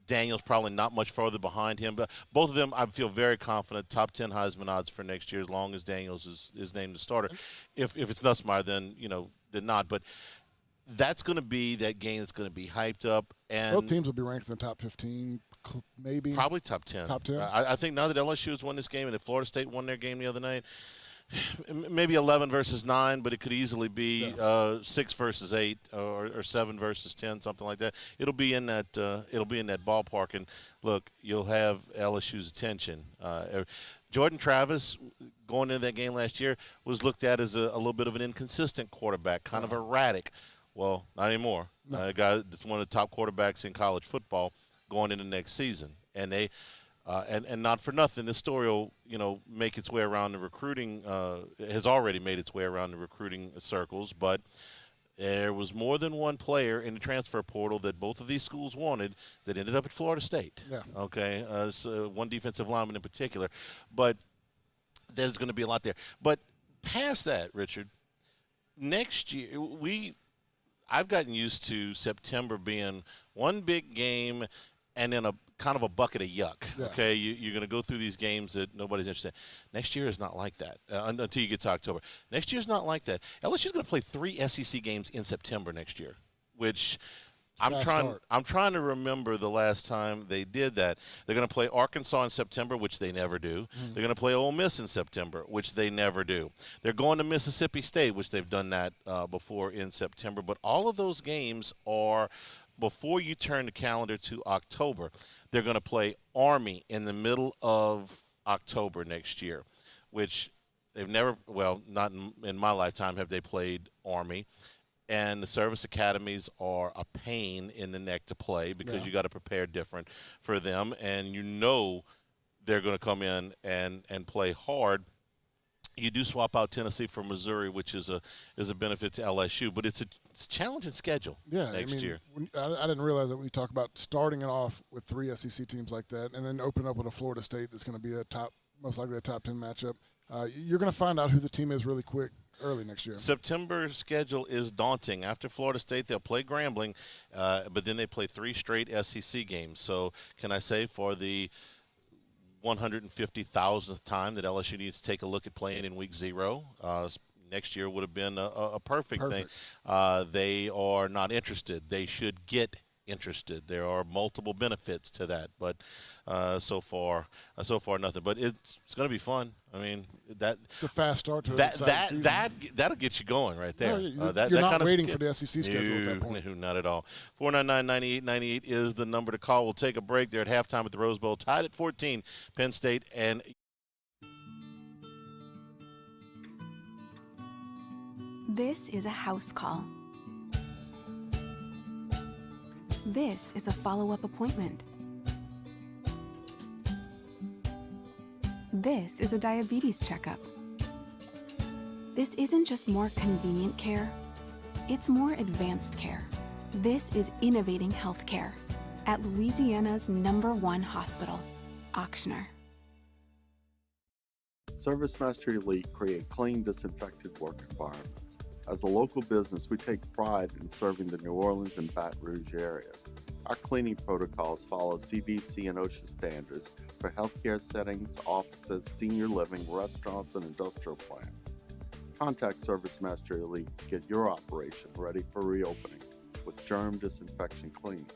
Daniel's probably not much further behind him. But both of them, I feel very confident, top 10 Heisman odds for next year as long as Daniels is named the starter. If it's Nussmeier, then not. But that's going to be that game that's going to be hyped up. And both teams will be ranked in the top 15, maybe. Probably top 10. Top 10. I think now that LSU has won this game and if Florida State won their game the other night, maybe 11 versus 9, but it could easily be 6 versus 8 or 7 versus 10, something like that. It'll be in that ballpark. And look, you'll have LSU's attention. Jordan Travis, going into that game last year, was looked at as a little bit of an inconsistent quarterback, kind of erratic. Well, not anymore. A guy that's one of the top quarterbacks in college football going into next season, and they. And not for nothing, this story will, make its way around the recruiting. Has already made its way around the recruiting circles. But there was more than one player in the transfer portal that both of these schools wanted that ended up at Florida State. Yeah. Okay. So one defensive lineman in particular, but there's going to be a lot there. But past that, Richard, next year I've gotten used to September being one big game and then a kind of a bucket of yuck. Yeah. Okay, you're going to go through these games that nobody's interested in. Next year is not like that until you get to October. Next year's not like that. LSU's going to play 3 SEC games in September next year, which I'm trying to remember the last time they did that. They're going to play Arkansas in September, which they never do. Mm-hmm. They're going to play Ole Miss in September, which they never do. They're going to Mississippi State, which they've done that before in September. But all of those games are before you turn the calendar to October. They're going to play Army in the middle of October next year, which they've never – well, not in my lifetime have they played Army. And the service academies are a pain in the neck to play because you got to prepare different for them. And they're going to come in and play hard. You do swap out Tennessee for Missouri, which is a benefit to LSU, but it's a challenging schedule next year. I didn't realize that we talk about starting it off with 3 SEC teams like that and then open up with a Florida State that's going to be most likely a top 10 matchup. You're going to find out who the team is really quick early next year. September schedule is daunting. After Florida State, they'll play Grambling, but then they play 3 straight SEC games. So can I say for the 150,000th time that LSU needs to take a look at playing in week 0. Next year would have been a perfect thing. They are not interested. They should get interested. There are multiple benefits to that, but so far nothing. But it's going to be fun. I mean, it's a fast start to that'll get you going right there. No, that you're that not kind of waiting for the SEC schedule at that point. No, not at all. 499-9898 is the number to call. We'll take a break. They're at halftime at the Rose Bowl, tied at 14. Penn State and This is a house call. This is a follow-up appointment. This is a diabetes checkup. This isn't just more convenient care, it's more advanced care. This is innovating healthcare at Louisiana's #1 hospital, Ochsner. Service Mastery Elite create clean, disinfected work environments. As a local business, we take pride in serving the New Orleans and Baton Rouge areas. Our cleaning protocols follow CDC and OSHA standards for healthcare settings, offices, senior living, restaurants, and industrial plants. Contact Service Mastery Elite to get your operation ready for reopening with germ disinfection cleaning.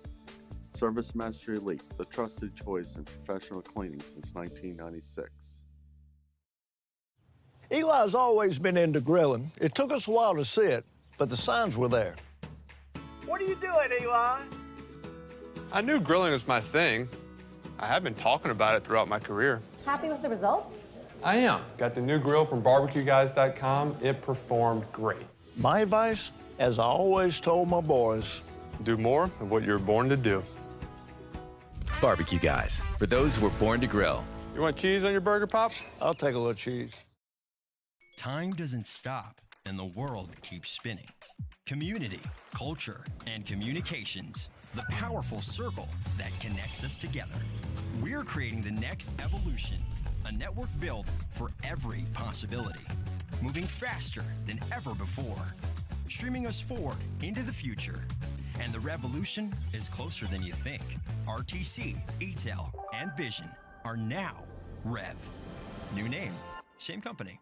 Service Mastery Elite, the trusted choice in professional cleaning since 1996. Eli's always been into grilling. It took us a while to see it, but the signs were there. What are you doing, Eli? I knew grilling was my thing. I have been talking about it throughout my career. Happy with the results? I am. Got the new grill from barbecueguys.com. It performed great. My advice, as I always told my boys, do more of what you were born to do. Barbecue Guys, for those who were born to grill. You want cheese on your burger, Pops? I'll take a little cheese. Time doesn't stop, and the world keeps spinning. Community, culture, and communications, the powerful circle that connects us together. We're creating the next evolution, a network built for every possibility, moving faster than ever before, streaming us forward into the future. And the revolution is closer than you think. RTC, ETEL, and Vision are now Rev. New name, same company.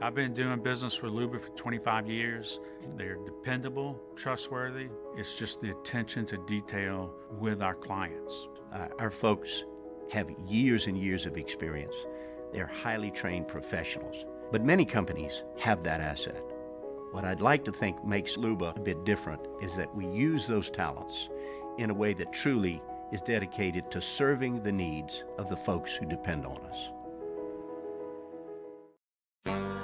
I've been doing business with Luba for 25 years. They're dependable, trustworthy. It's just the attention to detail with our clients. Our folks have years and years of experience. They're highly trained professionals, but many companies have that asset. What I'd like to think makes Luba a bit different is that we use those talents in a way that truly is dedicated to serving the needs of the folks who depend on us.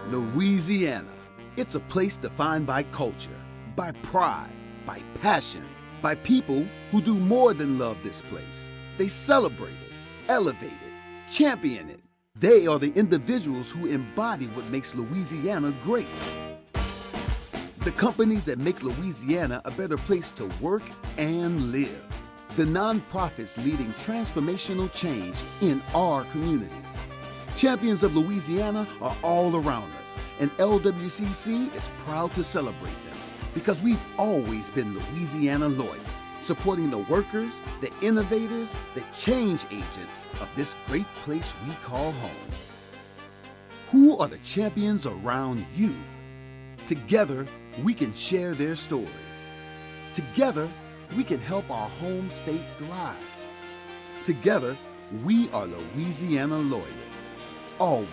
Louisiana. It's a place defined by culture, by pride, by passion, by people who do more than love this place. They celebrate it, elevate it, champion it. They are the individuals who embody what makes Louisiana great. The companies that make Louisiana a better place to work and live. The nonprofits leading transformational change in our communities. Champions of Louisiana are all around us, and LWCC is proud to celebrate them because we've always been Louisiana loyal, supporting the workers, the innovators, the change agents of this great place we call home. Who are the champions around you? Together, we can share their stories. Together, we can help our home state thrive. Together, we are Louisiana loyal. Always.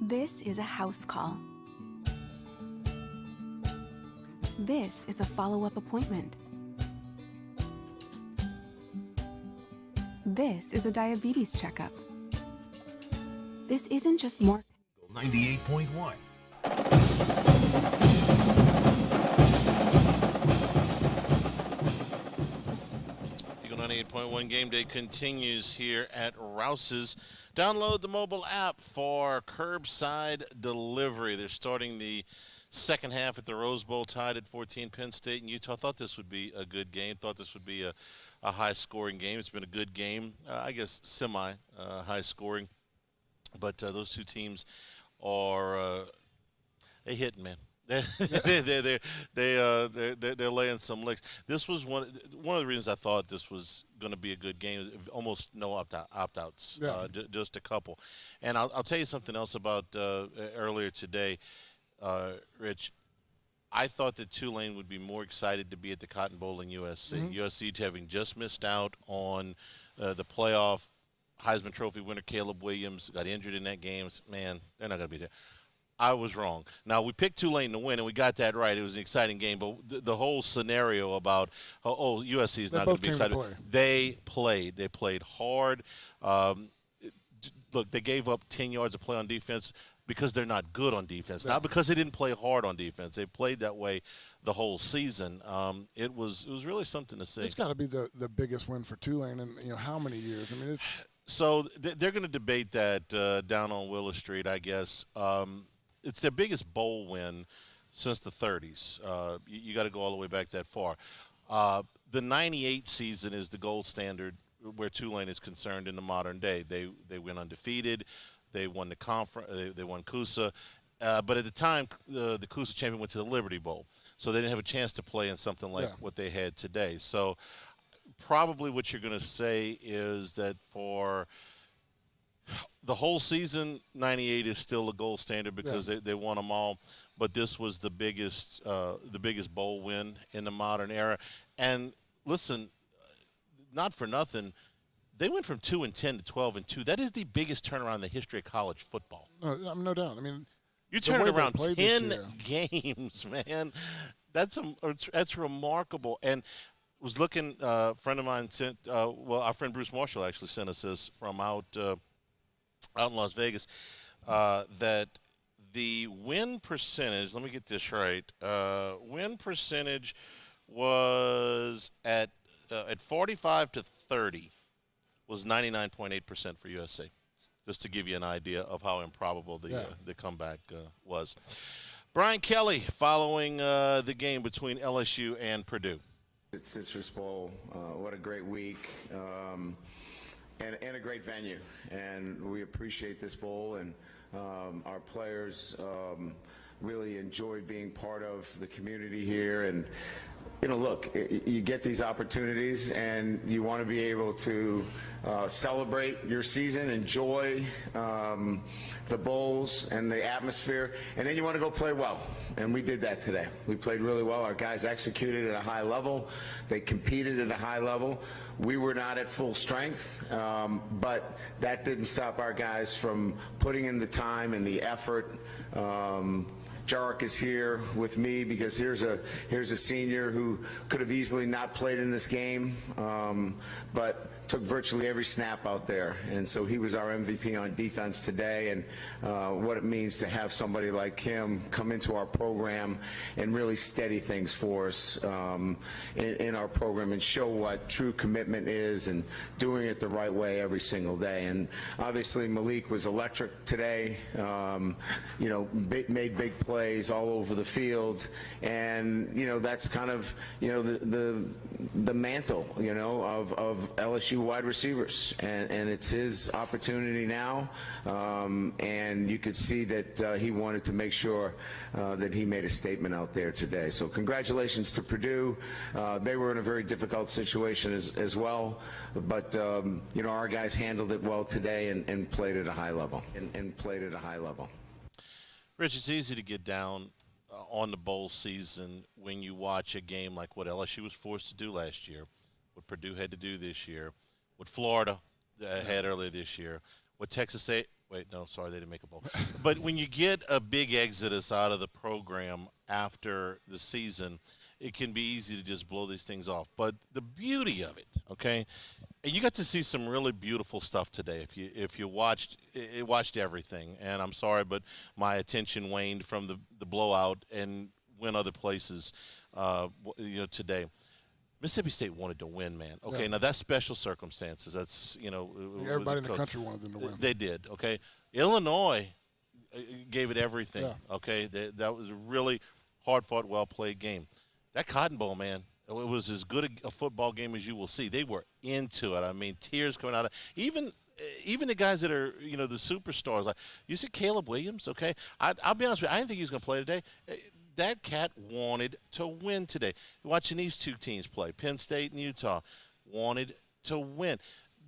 This is a house call. This is a follow-up appointment. This is a diabetes checkup. This isn't just more 98.1. Eagle 98.1 Game Day continues here at Rouse's. Download the mobile app for curbside delivery. They're starting the second half at the Rose Bowl, tied at 14. Penn State and Utah. Thought this would be a good game. Thought this would be a high-scoring game. It's been a good game. I guess semi-high-scoring. But those two teams are they hitting, man. They're laying some licks. This was one of the reasons I thought this was going to be a good game. Almost no opt-outs, just a couple. And I'll tell you something else about earlier today, Rich. I thought that Tulane would be more excited to be at the Cotton Bowl than USC. USC having just missed out on the playoff. Heisman Trophy winner Caleb Williams got injured in that game. Man, they're not going to be there. I was wrong. Now, we picked Tulane to win, and we got that right. It was an exciting game. But the whole scenario about, USC is not going to be excited. They played. They played hard. Look, they gave up 10 yards of play on defense because they're not good on defense, not because they didn't play hard on defense. They played that way the whole season. It was really something to see. It's got to be the biggest win for Tulane in how many years? I mean, it's so they're going to debate that down on Willow Street, I guess. It's their biggest bowl win since the 30s. You got to go all the way back that far. The 98 season is the gold standard where Tulane is concerned in the modern day. They went undefeated. They won the conference. They won Coosa. But at the time, the Coosa champion went to the Liberty Bowl. So they didn't have a chance to play in something like what they had today. So probably what you're going to say is that for the whole season, 98 is still a gold standard because they won them all. But this was the biggest bowl win in the modern era. And listen, not for nothing, they went from 2-10 to 12-2. That is the biggest turnaround in the history of college football. No doubt. I mean, you turned around 10 games, man. That's remarkable. And was looking, a friend of mine sent, our friend Bruce Marshall actually sent us this from out in Las Vegas, that the win percentage, let me get this right, win percentage was at 45-30 was 99.8% for USC, just to give you an idea of how improbable the comeback was. Brian Kelly following the game between LSU and Purdue. It's Citrus Bowl. What a great week. And a great venue, and we appreciate this bowl, and our players really enjoyed being part of the community here. And look, you get these opportunities, and you want to be able to celebrate your season, enjoy the bowls and the atmosphere, and then you want to go play well. And we did that today. We played really well. Our guys executed at a high level. They competed at a high level. We were not at full strength, but that didn't stop our guys from putting in the time and the effort. Jarek is here with me because here's a senior who could have easily not played in this game, but took virtually every snap out there, and so he was our MVP on defense today. And what it means to have somebody like him come into our program and really steady things for us in our program and show what true commitment is and doing it the right way every single day. And obviously Malik was electric today. Made big plays all over the field, and that's kind of the mantle of LSU wide receivers, and it's his opportunity now, and you could see that he wanted to make sure that he made a statement out there today. So congratulations to Purdue. They were in a very difficult situation as well, but our guys handled it well today and played at a high level. Rich, it's easy to get down on the bowl season when you watch a game like what LSU was forced to do last year, what Purdue had to do this year, what Florida had earlier this year, what Texas State – wait, no, sorry, they didn't make a bowl. But when you get a big exodus out of the program after the season, it can be easy to just blow these things off. But the beauty of it, okay, and you got to see some really beautiful stuff today. If you watched everything, and I'm sorry, but my attention waned from the blowout and went other places, today. Mississippi State wanted to win, man. Okay, now that's special circumstances. That's everybody in the country wanted them to win. They did. Okay, Illinois gave it everything. Yeah. Okay, that was a really hard-fought, well-played game. That Cotton Bowl, man, it was as good a football game as you will see. They were into it. I mean, tears coming out of even the guys that are the superstars. Like you see Caleb Williams. Okay, I'll be honest with you. I didn't think he was going to play today. that cat wanted to win today. Watching these two teams play, Penn State and Utah, wanted to win.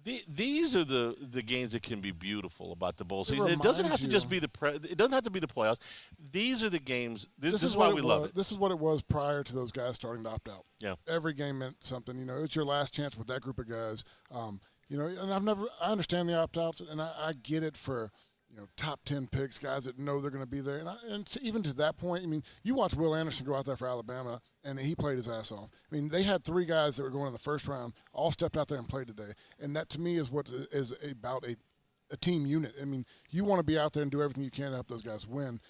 These are the games that can be beautiful about the bowl season. It doesn't have to just be it doesn't have to be the playoffs. These are the games. This is why we love it. This is what it was prior to those guys starting to opt out. Yeah. Every game meant something. You know, it's your last chance with that group of guys. You know, and I understand the opt outs, and I get it for, you know, top 10 picks, guys that know they're going to be there. And even to that point, I mean, you watch Will Anderson go out there for Alabama, and he played his ass off. I mean, they had 3 guys that were going in the first round, all stepped out there and played today. And that, to me, is what is about a team unit. I mean, you want to be out there and do everything you can to help those guys win.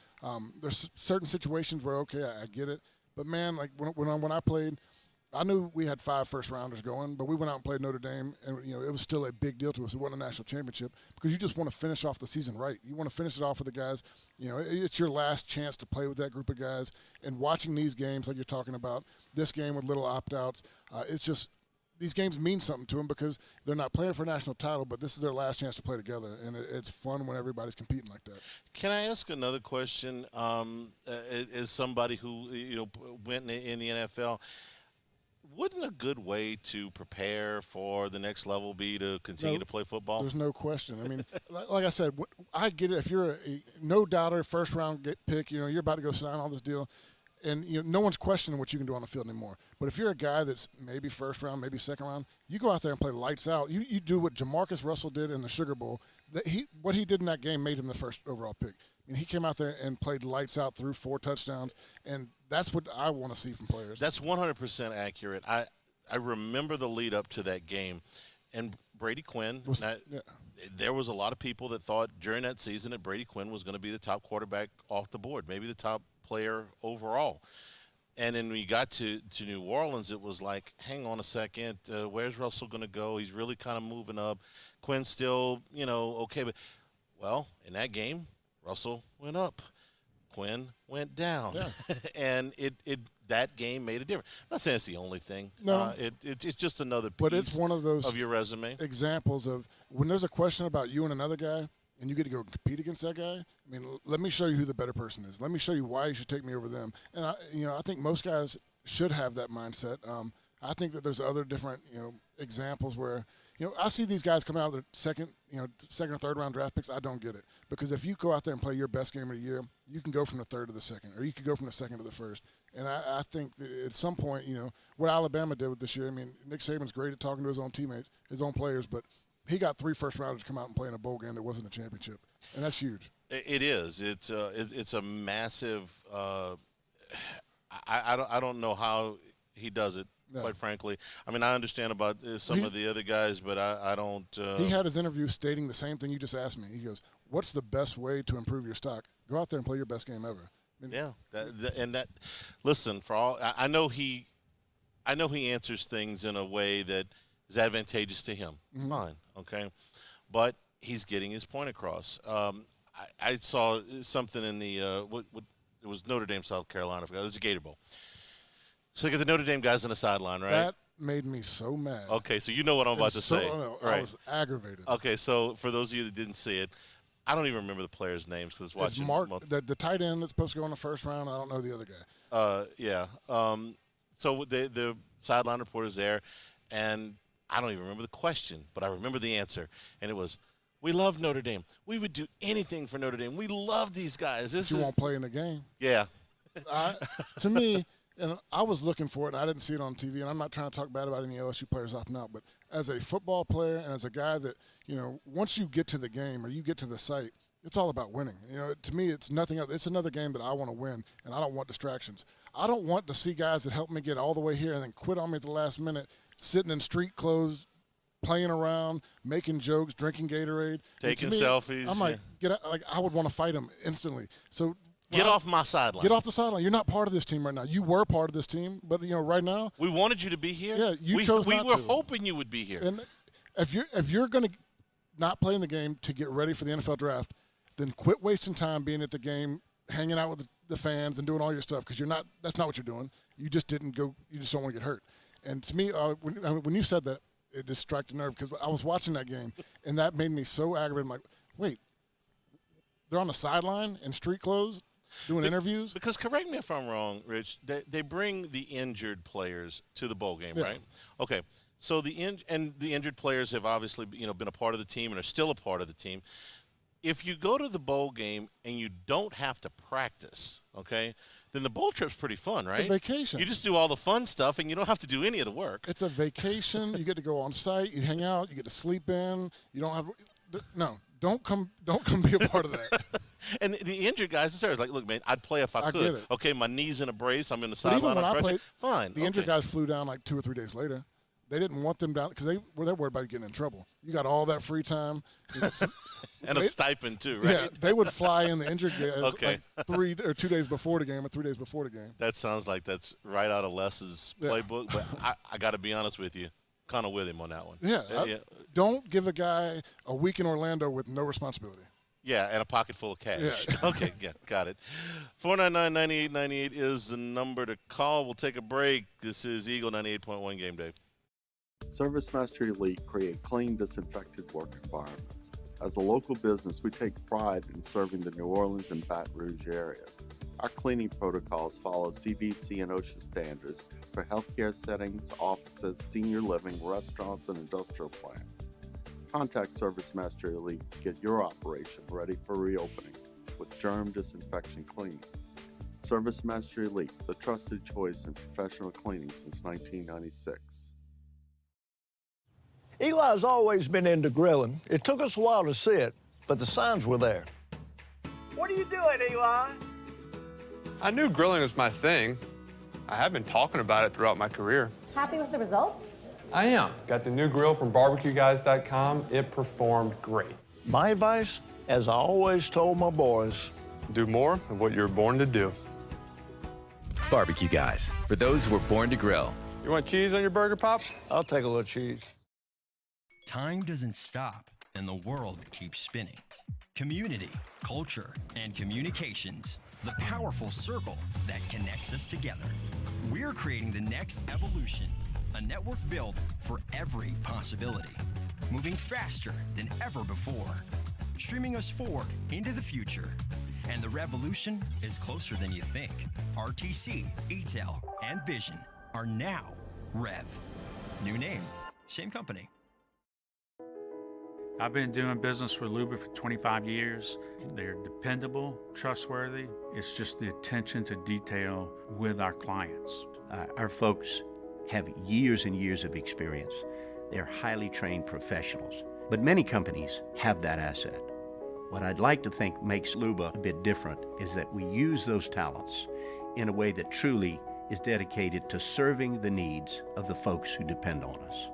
There's certain situations where, okay, I get it. But, man, like when I played, I knew we had 5 first-rounders going, but we went out and played Notre Dame, and, you know, it was still a big deal to us. It wasn't a national championship because you just want to finish off the season right. You want to finish it off with the guys. You know, it's your last chance to play with that group of guys. And watching these games like you're talking about, this game with little opt-outs, it's just these games mean something to them because they're not playing for a national title, but this is their last chance to play together, and it's fun when everybody's competing like that. Can I ask another question? As somebody who, you know, went in the NFL, wouldn't a good way to prepare for the next level be to continue to play football? There's no question. I mean, like I said, I get it. If you're a no-doubter, first-round pick, you know, you're about to go sign all this deal, and, you know, no one's questioning what you can do on the field anymore. But if you're a guy that's maybe first round, maybe second round, you go out there and play lights out. You do what Jamarcus Russell did in the Sugar Bowl. What he did in that game made him the first overall pick. I mean, he came out there and played lights out, threw 4 touchdowns, and that's what I want to see from players. That's 100% accurate. I remember the lead up to that game, and Brady Quinn. There was a lot of people that thought during that season that Brady Quinn was going to be the top quarterback off the board, maybe the top player overall. And then when we got to New Orleans, it was like, hang on a second, where's Russell going to go? He's really kind of moving up. Quinn's still, you know, okay. But, well, in that game, Russell went up. Quinn went down. Yeah. And that game made a difference. I'm not saying it's the only thing. No. It's just another piece but it's one of those of your resume. Examples of when there's a question about you and another guy, and you get to go compete against that guy. I mean, let me show you who the better person is. Let me show you why you should take me over them. And I think most guys should have that mindset. I think that there's other different, you know, examples where, you know, I see these guys come out of the second or third round draft picks. I don't get it, because if you go out there and play your best game of the year, you can go from the third to the second, or you could go from the second to the first. And I think that at some point, you know, what Alabama did with this year. I mean, Nick Saban's great at talking to his own teammates, his own players, but he got 3 first-rounders to come out and play in a bowl game that wasn't a championship, and that's huge. It is. It's a massive. I don't know how he does it. No. Quite frankly, I mean, I understand about some of the other guys, but I don't. He had his interview stating the same thing you just asked me. He goes, "What's the best way to improve your stock? Go out there and play your best game ever." I mean, yeah, listen, for all I know, he answers things in a way that is advantageous to him. Mm-hmm. Fine, okay, but he's getting his point across. I saw something in the it was Notre Dame, South Carolina. I forgot. It was a Gator Bowl. So they got the Notre Dame guys on the sideline, right? That made me so mad. Okay, so you know what I'm about to say. Right. I was aggravated. Okay, so for those of you that didn't see it, I don't even remember the players' names because I was watching. Mark, the tight end that's supposed to go in the first round. I don't know the other guy. Yeah. So the sideline reporter's there, and I don't even remember the question, but I remember the answer, and it was, "We love Notre Dame. We would do anything for Notre Dame. We love these guys." You won't play in the game. Yeah. To me. And I was looking for it, and I didn't see it on TV, and I'm not trying to talk bad about any LSU players opting out, but as a football player and as a guy that, you know, once you get to the game or you get to the site, it's all about winning. You know, to me, it's nothing else. It's another game that I want to win, and I don't want distractions. I don't want to see guys that help me get all the way here and then quit on me at the last minute, sitting in street clothes, playing around, making jokes, drinking Gatorade. Taking selfies. I'm like, I would want to fight them instantly. So get off my sideline. Get off the sideline. You're not part of this team right now. You were part of this team, but, you know, right now. We wanted you to be here. Yeah, you chose not to. We were hoping you would be here. And if you're going to not play in the game to get ready for the NFL draft, then quit wasting time being at the game, hanging out with the fans and doing all your stuff, because that's not what you're doing. You just didn't go. You just don't want to get hurt. And to me, when you said that, it just struck a nerve, because I was watching that game, and that made me so aggravated. I'm like, wait, they're on the sideline in street clothes? doing interviews. Because correct me if I'm wrong, Rich, they bring the injured players to the bowl game, Yeah. right? Okay. So the injured players have obviously been a part of the team and are still a part of the team. If you go to the bowl game and you don't have to practice, okay, then the bowl trip's pretty fun, right? It's a vacation. You just do all the fun stuff and you don't have to do any of the work. It's a vacation. You get to go on site. You hang out. You get to sleep in. You don't have don't come be a part of that. And the injured guys, it's like, look, man, I'd play if I could. get it. Okay, my knee's in a brace. I'm in the But even sideline. when I'm I crutching. played, Fine. the injured guys flew down like 2 or 3 days later. They didn't want them down because they're worried about getting in trouble. You got all that free time. And a stipend too, right? Yeah, they would fly in the injured guys Okay. like 2 days before the game or 3 days before the game. That sounds like that's right out of Les's playbook. But I got to be honest with you, kind of with him on that one. Yeah, don't give a guy a week in Orlando with no responsibility. Yeah, and a pocket full of cash. Yeah. Okay, yeah, got it. 499-9898 is the number to call. We'll take a break. This is Eagle 98.1 Game Day. Service Master Elite create clean, disinfected work environments. As a local business, we take pride in serving the New Orleans and Baton Rouge areas. Our cleaning protocols follow CDC and OSHA standards for healthcare settings, offices, senior living, restaurants, and industrial plants. Contact Service Master Elite to get your operation ready for reopening with germ disinfection cleaning. Service Master Elite, the trusted choice in professional cleaning since 1996. Eli's always been into grilling. It took us a while to see it, but the signs were there. What are you doing, Eli? I knew grilling was my thing. I have been talking about it throughout my career. Happy with the results? I am. Got the new grill from barbecueguys.com. It performed great. My advice, as I always told my boys, do more of what you were born to do. Barbecue Guys, for those who were born to grill. You want cheese on your burger, Pops? I'll take a little cheese. Time doesn't stop, and the world keeps spinning. Community, culture, and communications, the powerful circle that connects us together. We're creating the next evolution, a network built for every possibility, moving faster than ever before, streaming us forward into the future. And the revolution is closer than you think. RTC, ETEL, and Vision are now Rev. New name, same company. I've been doing business with Luba for 25 years. They're dependable, trustworthy. It's just the attention to detail with our clients. Our folks have years and years of experience. They're highly trained professionals, but many companies have that asset. What I'd like to think makes Luba a bit different is that we use those talents in a way that truly is dedicated to serving the needs of the folks who depend on us.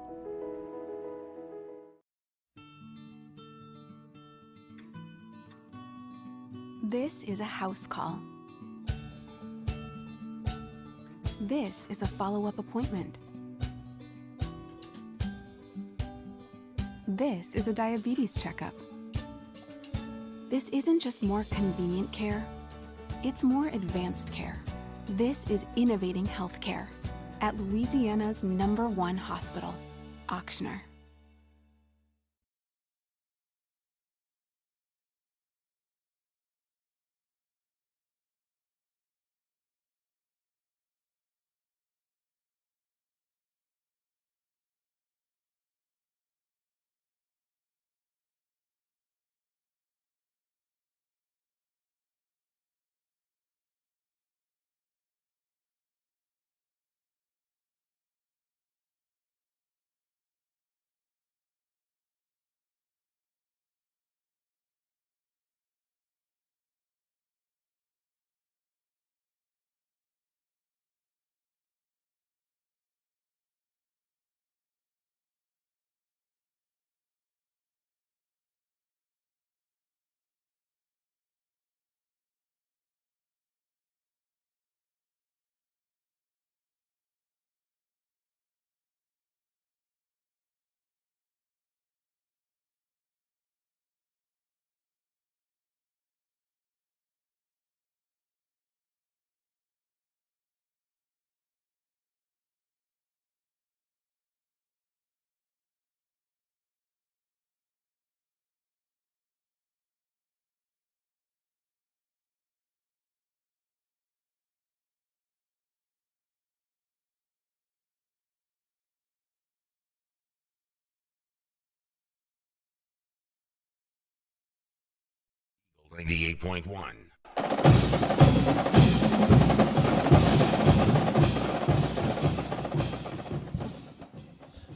This is a house call. This is a follow-up appointment. This is a diabetes checkup. This isn't just more convenient care, it's more advanced care. This is innovating healthcare at Louisiana's #1 hospital, Ochsner. 98.1.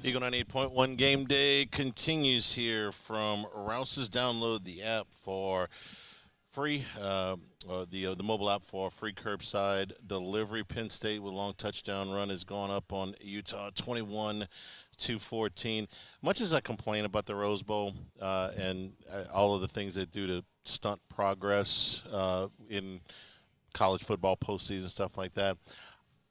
Eagle 98.1 Game Day continues here from Rouse's. Download the app for free, the mobile app for free curbside delivery. Penn State with a long touchdown run has gone up on Utah 21-14. Much as I complain about the Rose Bowl and all of the things they do to stunt progress in college football postseason, stuff like that,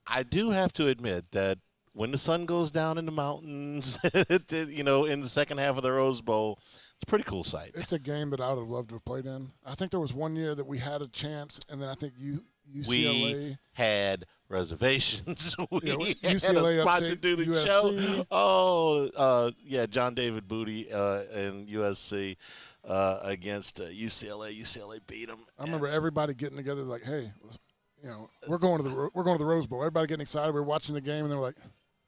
I do have to admit that when the sun goes down in the mountains, in the second half of the Rose Bowl, it's a pretty cool sight. It's a game that I would have loved to have played in. I think there was one year that we had a chance, and then I think UCLA. We had reservations. We had UCLA a spot upset to do the USC. show. Oh, John David Booty and USC against UCLA. UCLA beat them. I remember everybody getting together like, hey, we're going to the Rose Bowl. Everybody getting excited. We were watching the game, and they were like,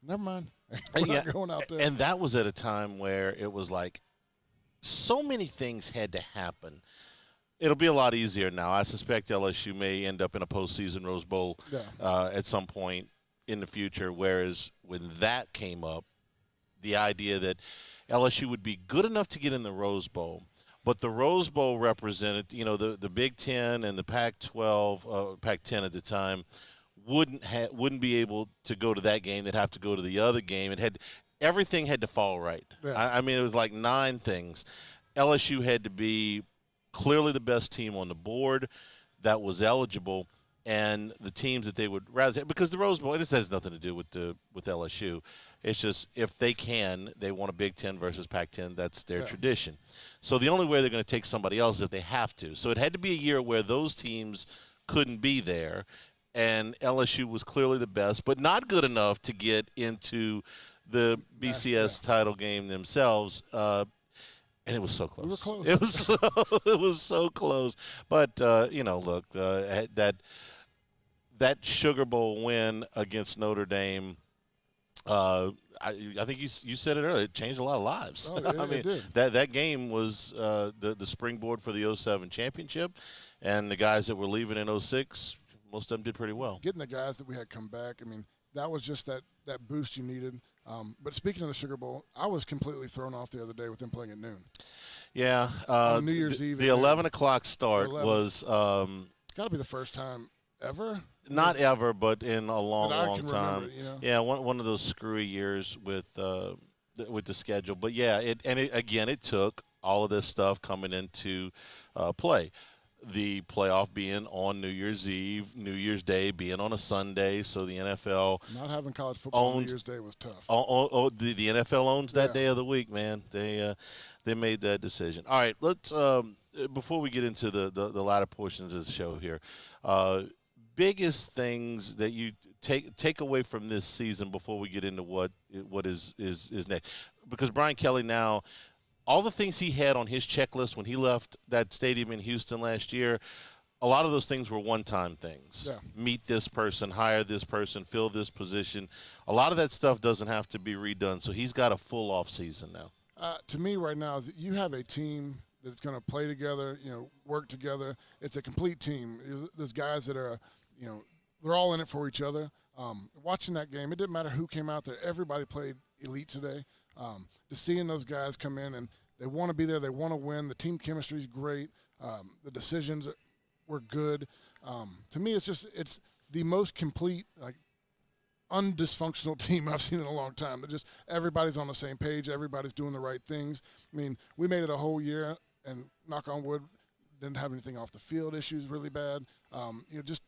never mind. We're not going out there. And that was at a time where it was like so many things had to happen. It'll be a lot easier now. I suspect LSU may end up in a postseason Rose Bowl at some point in the future, whereas when that came up, the idea that LSU would be good enough to get in the Rose Bowl, but the Rose Bowl represented, the Big Ten and the Pac-12, Pac-10 at the time, wouldn't be able to go to that game. They'd have to go to the other game. Everything had to fall right. Yeah. I mean, it was like 9 things. LSU had to be clearly the best team on the board that was eligible, and the teams that they would rather, because the Rose Bowl, it just has nothing to do with LSU. It's just if they want a Big Ten versus Pac-10. That's their tradition. So the only way they're going to take somebody else is if they have to. So it had to be a year where those teams couldn't be there, and LSU was clearly the best, but not good enough to get into the BCS title game themselves. And it was so close. We were close. It was so close. But look, that Sugar Bowl win against Notre Dame. I think you said it earlier. It changed a lot of lives. Oh, it did. That game was the springboard for the 07 championship, and the guys that were leaving in 06, most of them did pretty well. Getting the guys that we had come back, I mean, that was just that boost you needed. But speaking of the Sugar Bowl, I was completely thrown off the other day with them playing at noon. Yeah. On New Year's Eve. The 11 o'clock start was it's got to be the first time ever. Not ever, but in a long time. Remember, Yeah, one of those screwy years with the schedule. But yeah, it took all of this stuff coming into play. The playoff being on New Year's Eve, New Year's Day being on a Sunday, so the NFL not having college football on New Year's Day was tough. The NFL owns that day of the week, man. They made that decision. All right, let's before we get into the latter portions of the show here, biggest things that you take away from this season before we get into what is next, because Brian Kelly now. All the things he had on his checklist when he left that stadium in Houston last year, a lot of those things were one-time things. Yeah. Meet this person, hire this person, fill this position. A lot of that stuff doesn't have to be redone, so he's got a full off season now. To me right now, is you have a team that's going to play together, work together. It's a complete team. There's guys that are, they're all in it for each other. Watching that game, it didn't matter who came out there. Everybody played elite today. Just seeing those guys come in and they want to be there, they want to win. The team chemistry is great. The decisions were good. To me, it's the most complete, undysfunctional team I've seen in a long time. Just everybody's on the same page. Everybody's doing the right things. I mean, we made it a whole year, and knock on wood, didn't have anything off the field issues really bad. Just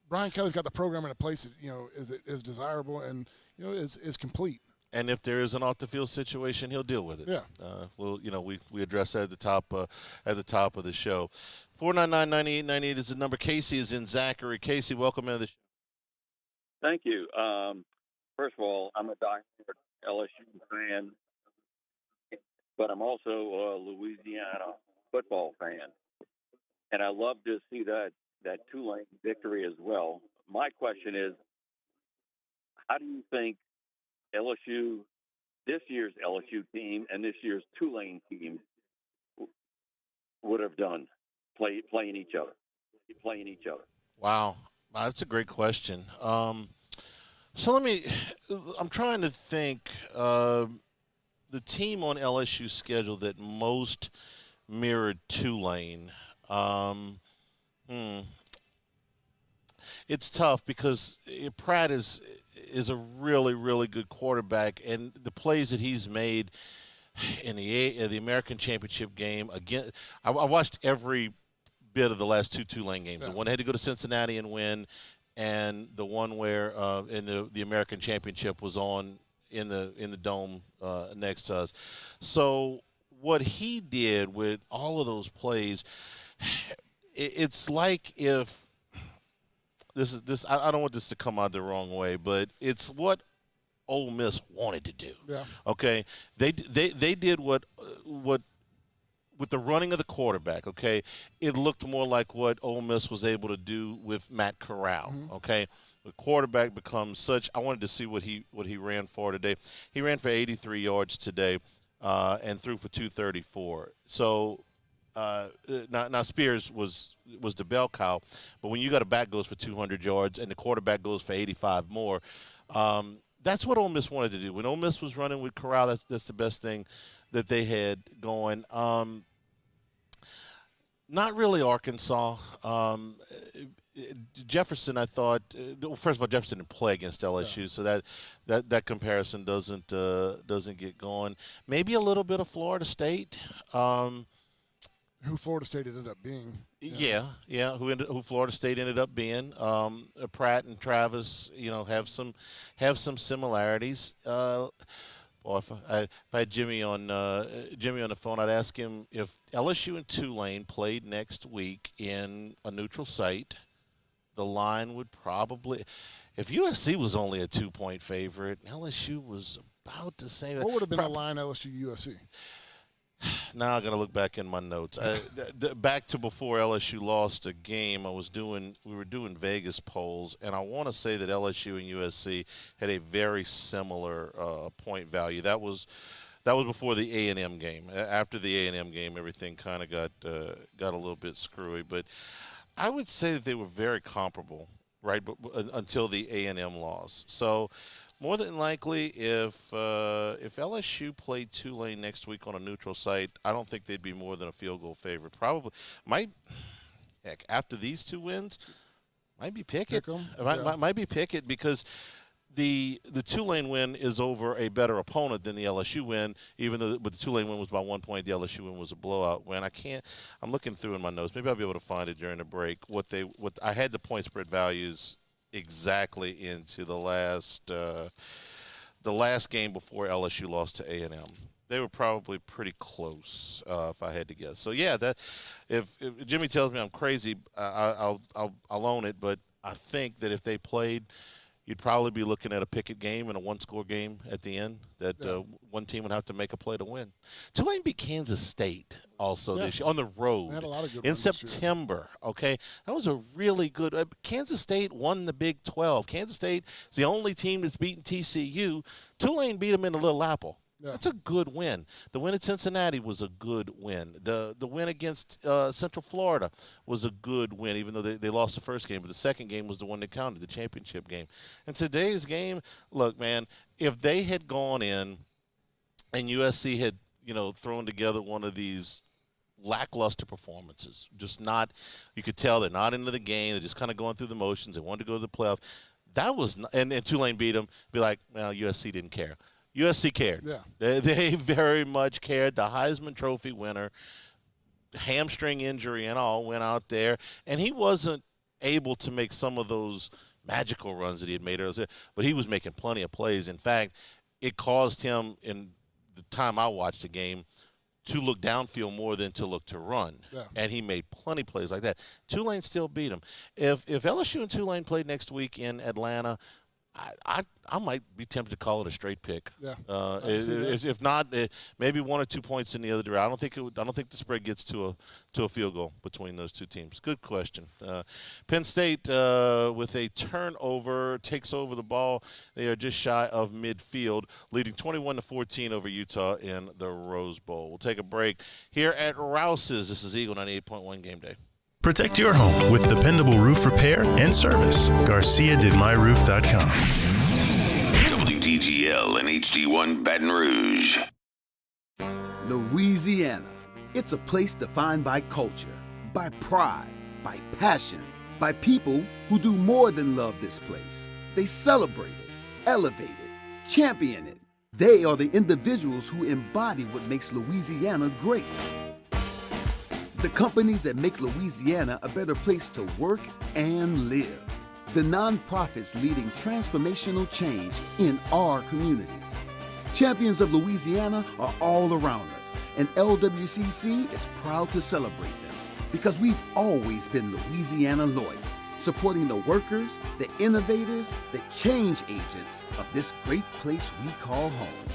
Brian Kelly's got the program in a place that is desirable and is complete. And if there is an off-the-field situation, he'll deal with it. Yeah. We addressed that at the top of the show. 499-9898 is the number. Casey is in Zachary. Casey, welcome into the show. Thank you. First of all, I'm a diehard LSU fan, but I'm also a Louisiana football fan, and I love to see that Tulane victory as well. My question is, how do you think LSU, this year's LSU team and this year's Tulane team would have done? playing each other. Wow, that's a great question. I'm trying to think. The team on LSU's schedule that most mirrored Tulane. It's tough because Pratt is a really, really good quarterback, and the plays that he's made in the American Championship game again. I watched every bit of the last two Tulane games. Yeah. The one had to go to Cincinnati and win, and the one where in the American Championship was on in the dome next to us. So what he did with all of those plays, it's like if this I don't want this to come out the wrong way, but it's what Ole Miss wanted to do. Yeah. Okay, they did what with the running of the quarterback. Okay, it looked more like what Ole Miss was able to do with Matt Corral. Mm-hmm. Okay, the quarterback becomes such. I wanted to see what he ran for today. He ran for 83 yards today, and threw for 234. So. Now Spears was the bell cow, but when you got a back goes for 200 yards and the quarterback goes for 85 more, that's what Ole Miss wanted to do. When Ole Miss was running with Corral, that's the best thing that they had going. Not really Arkansas. Jefferson, I thought. First of all, Jefferson didn't play against LSU, so that comparison doesn't get going. Maybe a little bit of Florida State. Who Florida State ended up being. Yeah. Who Florida State ended up being. Pratt and Travis, have some similarities. If I had Jimmy on the phone, I'd ask him if LSU and Tulane played next week in a neutral site, the line would probably, if USC was only a 2-point favorite, LSU was about the same. What would have been the line LSU USC? Now I got to look back in my notes. Back to before LSU lost a game, we were doing Vegas polls, and I want to say that LSU and USC had a very similar point value. That was before the A&M game. After the A&M game, everything kind of got a little bit screwy, but I would say that they were very comparable, right? But until the A&M loss. So. More than likely, if LSU played Tulane next week on a neutral site, I don't think they'd be more than a field goal favorite. Probably after these two wins, might be Pickett. Might be Pickett because the Tulane win is over a better opponent than the LSU win. Even though the Tulane win was by 1 point, the LSU win was a blowout win. I'm looking through in my notes. Maybe I'll be able to find it during the break. I had the point spread values exactly into the last game before LSU lost to A&M. They were probably pretty close, if I had to guess. So yeah, that if Jimmy tells me I'm crazy, I'll own it. But I think that if they played, you'd probably be looking at a Pickett game and a one-score game at the end. That one team would have to make a play to win. Tulane beat Kansas State also this year on the road. They had a lot of good in September. Okay, that was a really good. Kansas State won the Big 12. Kansas State is the only team that's beaten TCU. Tulane beat them in the Little Apple. Yeah. That's a good win. The win at Cincinnati was a good win. The win against Central Florida was a good win, even though they lost the first game. But the second game was the one that counted, the championship game. And today's game, look, man, if they had gone in and USC had, thrown together one of these lackluster performances, you could tell they're not into the game. They're just kind of going through the motions. They wanted to go to the playoff. That was and Tulane beat them. Be like, well, USC didn't care. USC cared. Yeah. They very much cared. The Heisman Trophy winner, hamstring injury and all, went out there, and he wasn't able to make some of those magical runs that he had made earlier, but he was making plenty of plays. In fact, it caused him, in the time I watched the game, to look downfield more than to look to run. Yeah. And he made plenty of plays like that. Tulane still beat him. If LSU and Tulane played next week in Atlanta, I might be tempted to call it a straight pick. Yeah. If not, maybe 1 or 2 points in the other direction. I don't think the spread gets to a field goal between those two teams. Good question. Penn State with a turnover takes over the ball. They are just shy of midfield, leading 21-14 over Utah in the Rose Bowl. We'll take a break here at Rouse's. This is Eagle 98.1 Game Day. Protect your home with dependable roof repair and service. GarciaDidMyRoof.com. WTGL and HD1 Baton Rouge. Louisiana. It's a place defined by culture, by pride, by passion, by people who do more than love this place. They celebrate it, elevate it, champion it. They are the individuals who embody what makes Louisiana great. The companies that make Louisiana a better place to work and live. The nonprofits leading transformational change in our communities. Champions of Louisiana are all around us, and LWCC is proud to celebrate them because we've always been Louisiana loyal, supporting the workers, the innovators, the change agents of this great place we call home.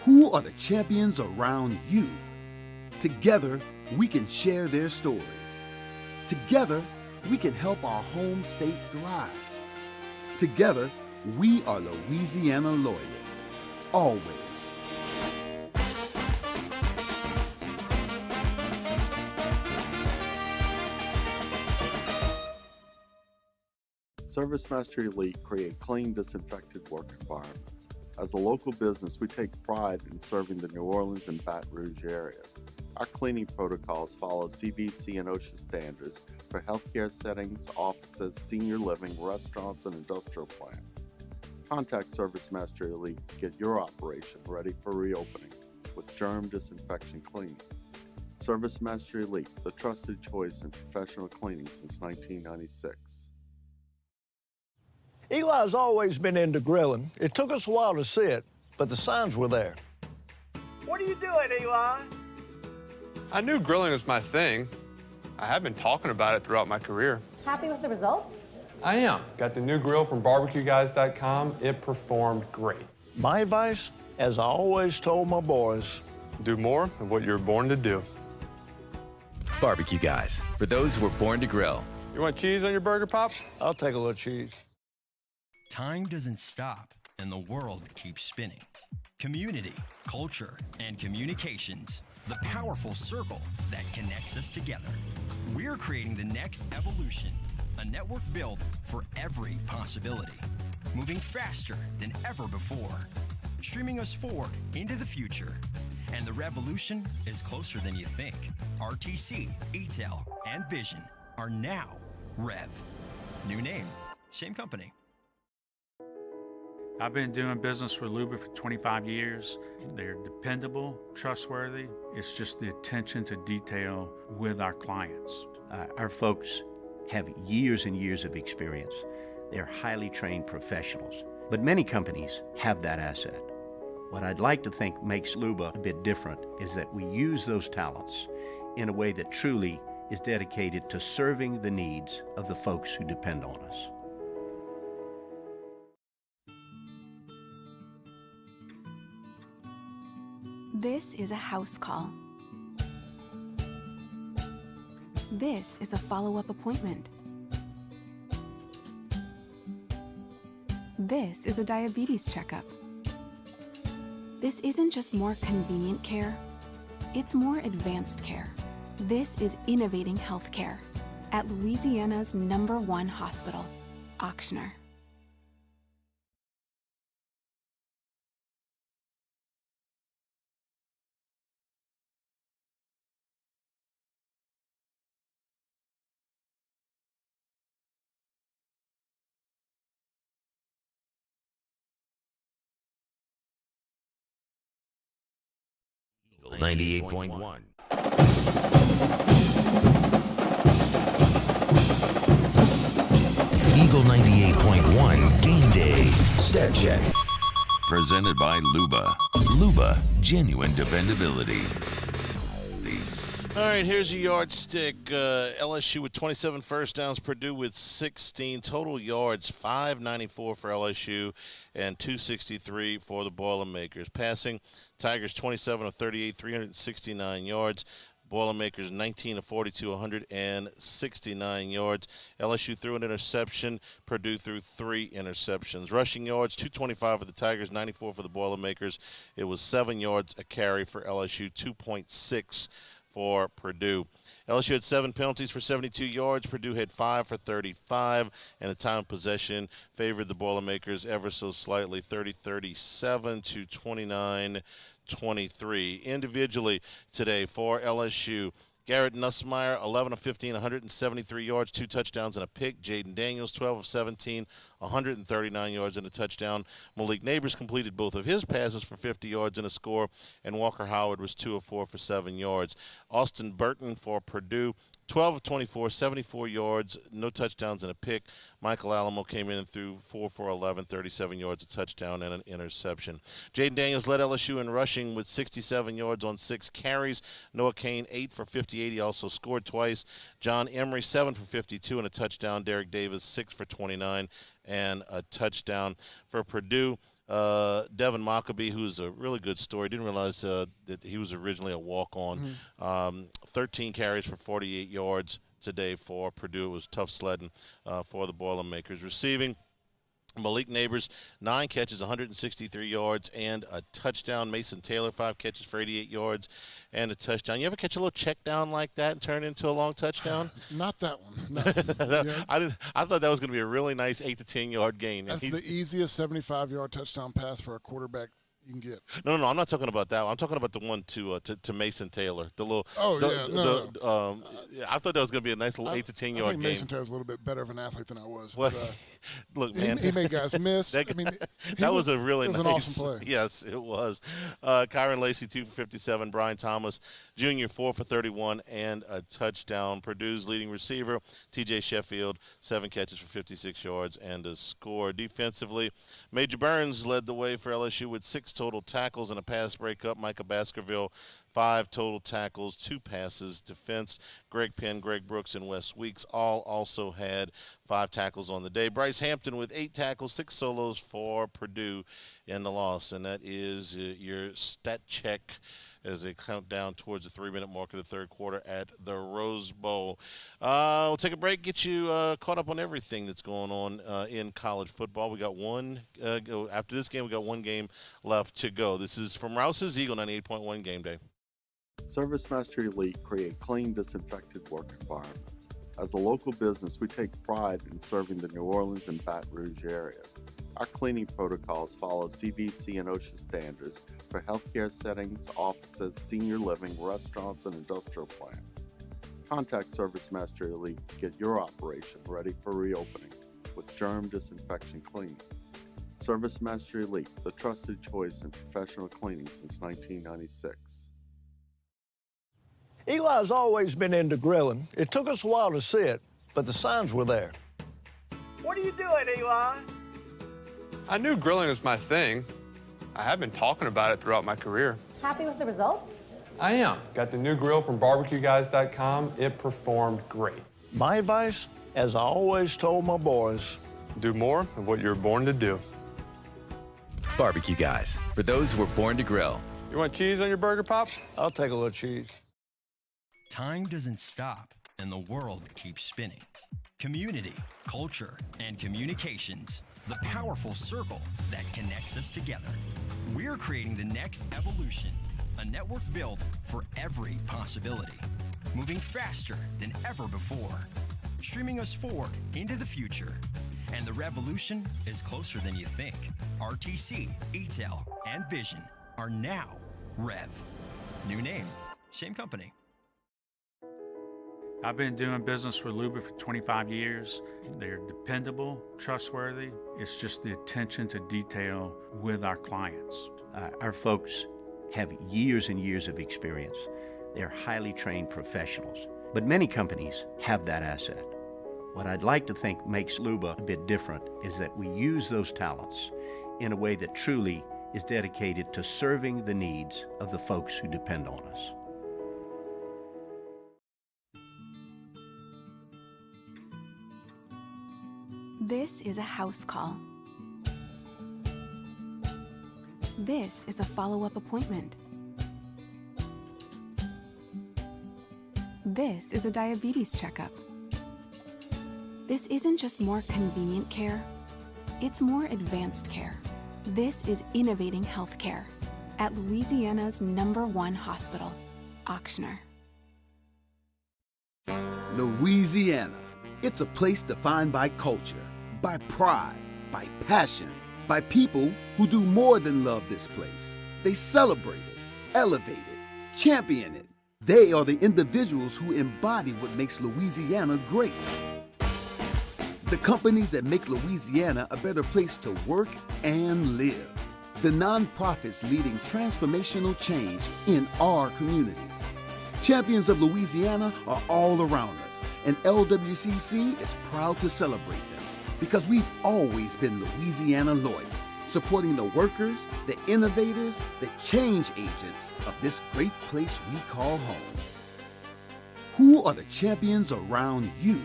Who are the champions around you? Together, we can share their stories. Together, we can help our home state thrive. Together, we are Louisiana loyal. Always. ServiceMaster Elite create clean, disinfected work environments. As a local business, we take pride in serving the New Orleans and Baton Rouge areas. Our cleaning protocols follow CDC and OSHA standards for healthcare settings, offices, senior living, restaurants, and industrial plants. Contact ServiceMaster Elite to get your operation ready for reopening with germ disinfection cleaning. ServiceMaster Elite, the trusted choice in professional cleaning since 1996. Eli's always been into grilling. It took us a while to see it, but the signs were there. What are you doing, Eli? I knew grilling was my thing. I have been talking about it throughout my career. Happy with the results? I am. Got the new grill from barbecueguys.com. It performed great. My advice, as I always told my boys, do more of what you were born to do. Barbecue Guys, for those who were born to grill. You want cheese on your burger, Pops? I'll take a little cheese. Time doesn't stop, and the world keeps spinning. Community, culture, and communications. The powerful circle that connects us together. We're creating the next evolution, a network built for every possibility, moving faster than ever before, streaming us forward into the future. And the revolution is closer than you think. RTC, ETEL, and Vision are now Rev. New name, same company. I've been doing business with Luba for 25 years. They're dependable, trustworthy. It's just the attention to detail with our clients. Our folks have years and years of experience. They're highly trained professionals, but many companies have that asset. What I'd like to think makes Luba a bit different is that we use those talents in a way that truly is dedicated to serving the needs of the folks who depend on us. This is a house call. This is a follow-up appointment. This is a diabetes checkup. This isn't just more convenient care, it's more advanced care. This is innovating healthcare at Louisiana's #1 hospital, Ochsner. Eagle 98.1. Eagle 98.1 Game Day. Stat Check. Presented by Luba. Luba, genuine dependability. All right, here's your yardstick. LSU with 27 first downs, Purdue with 16. Total yards, 594 for LSU and 263 for the Boilermakers. Passing, Tigers 27 of 38, 369 yards. Boilermakers 19 of 42, 169 yards. LSU threw an interception. Purdue threw 3 interceptions. Rushing yards, 225 for the Tigers, 94 for the Boilermakers. It was 7 yards a carry for LSU, 2.6 for Purdue. LSU had 7 penalties for 72 yards. Purdue had 5 for 35, and the time of possession favored the Boilermakers ever so slightly, 30-37 to 29-23. Individually today for LSU, Garrett Nussmeier, 11 of 15, 173 yards, 2 touchdowns and a pick. Jaden Daniels, 12 of 17, 139 yards and a touchdown. Malik Nabers completed both of his passes for 50 yards and a score, and Walker Howard was 2 of 4 for 7 yards. Austin Burton for Purdue, 12 of 24, 74 yards, no touchdowns and a pick. Michael Alamo came in and threw 4 for 11, 37 yards, a touchdown, and an interception. Jaden Daniels led LSU in rushing with 67 yards on 6 carries. Noah Kane, 8 for 58. He also scored twice. John Emery, 7 for 52 and a touchdown. Derek Davis, 6 for 29 and a touchdown. For Purdue, Devin Mockabee, who's a really good story. Didn't realize that he was originally a walk-on. 13 carries for 48 yards today for Purdue. It was tough sledding for the Boilermakers. Receiving, Malik Nabers, 9 catches, 163 yards, and a touchdown. Mason Taylor, 5 catches for 88 yards and a touchdown. You ever catch a little check down like that and turn it into a long touchdown? Not that one. No. I thought that was going to be a really nice 8 to 10 yard gain. That's the easiest 75-yard touchdown pass for a quarterback you can get. No, I'm not talking about that one. I'm talking about the one to Mason Taylor. The little. I thought that was going to be a nice little 8 to 10 yard game. Mason Taylor's a little bit better of an athlete than I was. Well, but, look, man, he made guys miss. that was a really nice. It was an awesome play. Yes, it was. Kyron Lacey, 2 for 57. Brian Thomas Jr., 4 for 31 and a touchdown. Purdue's leading receiver, T.J. Sheffield, 7 catches for 56 yards and a score. Defensively, Major Burns led the way for LSU with 6 total tackles and a pass breakup. Micah Baskerville, 5 total tackles, 2 passes. Defense, Greg Penn, Greg Brooks, and Wes Weeks all also had 5 tackles on the day. Bryce Hampton with 8 tackles, 6 solos for Purdue in the loss. And that is your stat check as they count down towards the 3-minute mark of the third quarter at the Rose Bowl. We'll take a break, get you caught up on everything that's going on in college football. We got one after this game. We got 1 game left to go. This is from Rouse's Eagle 98.1 Game Day. Service Master Elite create clean, disinfected work environments. As a local business, we take pride in serving the New Orleans and Baton Rouge areas. Our cleaning protocols follow CDC and OSHA standards for healthcare settings, offices, senior living, restaurants, and industrial plants. Contact Service Master Elite to get your operation ready for reopening with germ disinfection cleaning. Service Master Elite, the trusted choice in professional cleaning since 1996. Eli's always been into grilling. It took us a while to see it, but the signs were there. What are you doing, Eli? I knew grilling was my thing. I have been talking about it throughout my career. Happy with the results? I am. Got the new grill from barbecueguys.com. It performed great. My advice, as I always told my boys, do more of what you were born to do. Barbecue Guys, for those who were born to grill. You want cheese on your burger, Pops? I'll take a little cheese. Time doesn't stop, and the world keeps spinning. Community, culture, and communications. The powerful circle that connects us together. We're creating the next evolution, a network built for every possibility. Moving faster than ever before. Streaming us forward into the future. And the revolution is closer than you think. RTC, ETEL, and Vision are now Rev. New name, same company. I've been doing business with Luba for 25 years. They're dependable, trustworthy. It's just the attention to detail with our clients. Our folks have years and years of experience. They're highly trained professionals, but many companies have that asset. What I'd like to think makes Luba a bit different is that we use those talents in a way that truly is dedicated to serving the needs of the folks who depend on us. This is a house call. This is a follow-up appointment. This is a diabetes checkup. This isn't just more convenient care, it's more advanced care. This is innovating healthcare at Louisiana's #1 hospital, Ochsner. Louisiana. It's a place defined by culture, by pride, by passion, by people who do more than love this place. They celebrate it, elevate it, champion it. They are the individuals who embody what makes Louisiana great. The companies that make Louisiana a better place to work and live. The nonprofits leading transformational change in our communities. Champions of Louisiana are all around us, and LWCC is proud to celebrate them because we've always been Louisiana loyal, supporting the workers, the innovators, the change agents of this great place we call home. Who are the champions around you?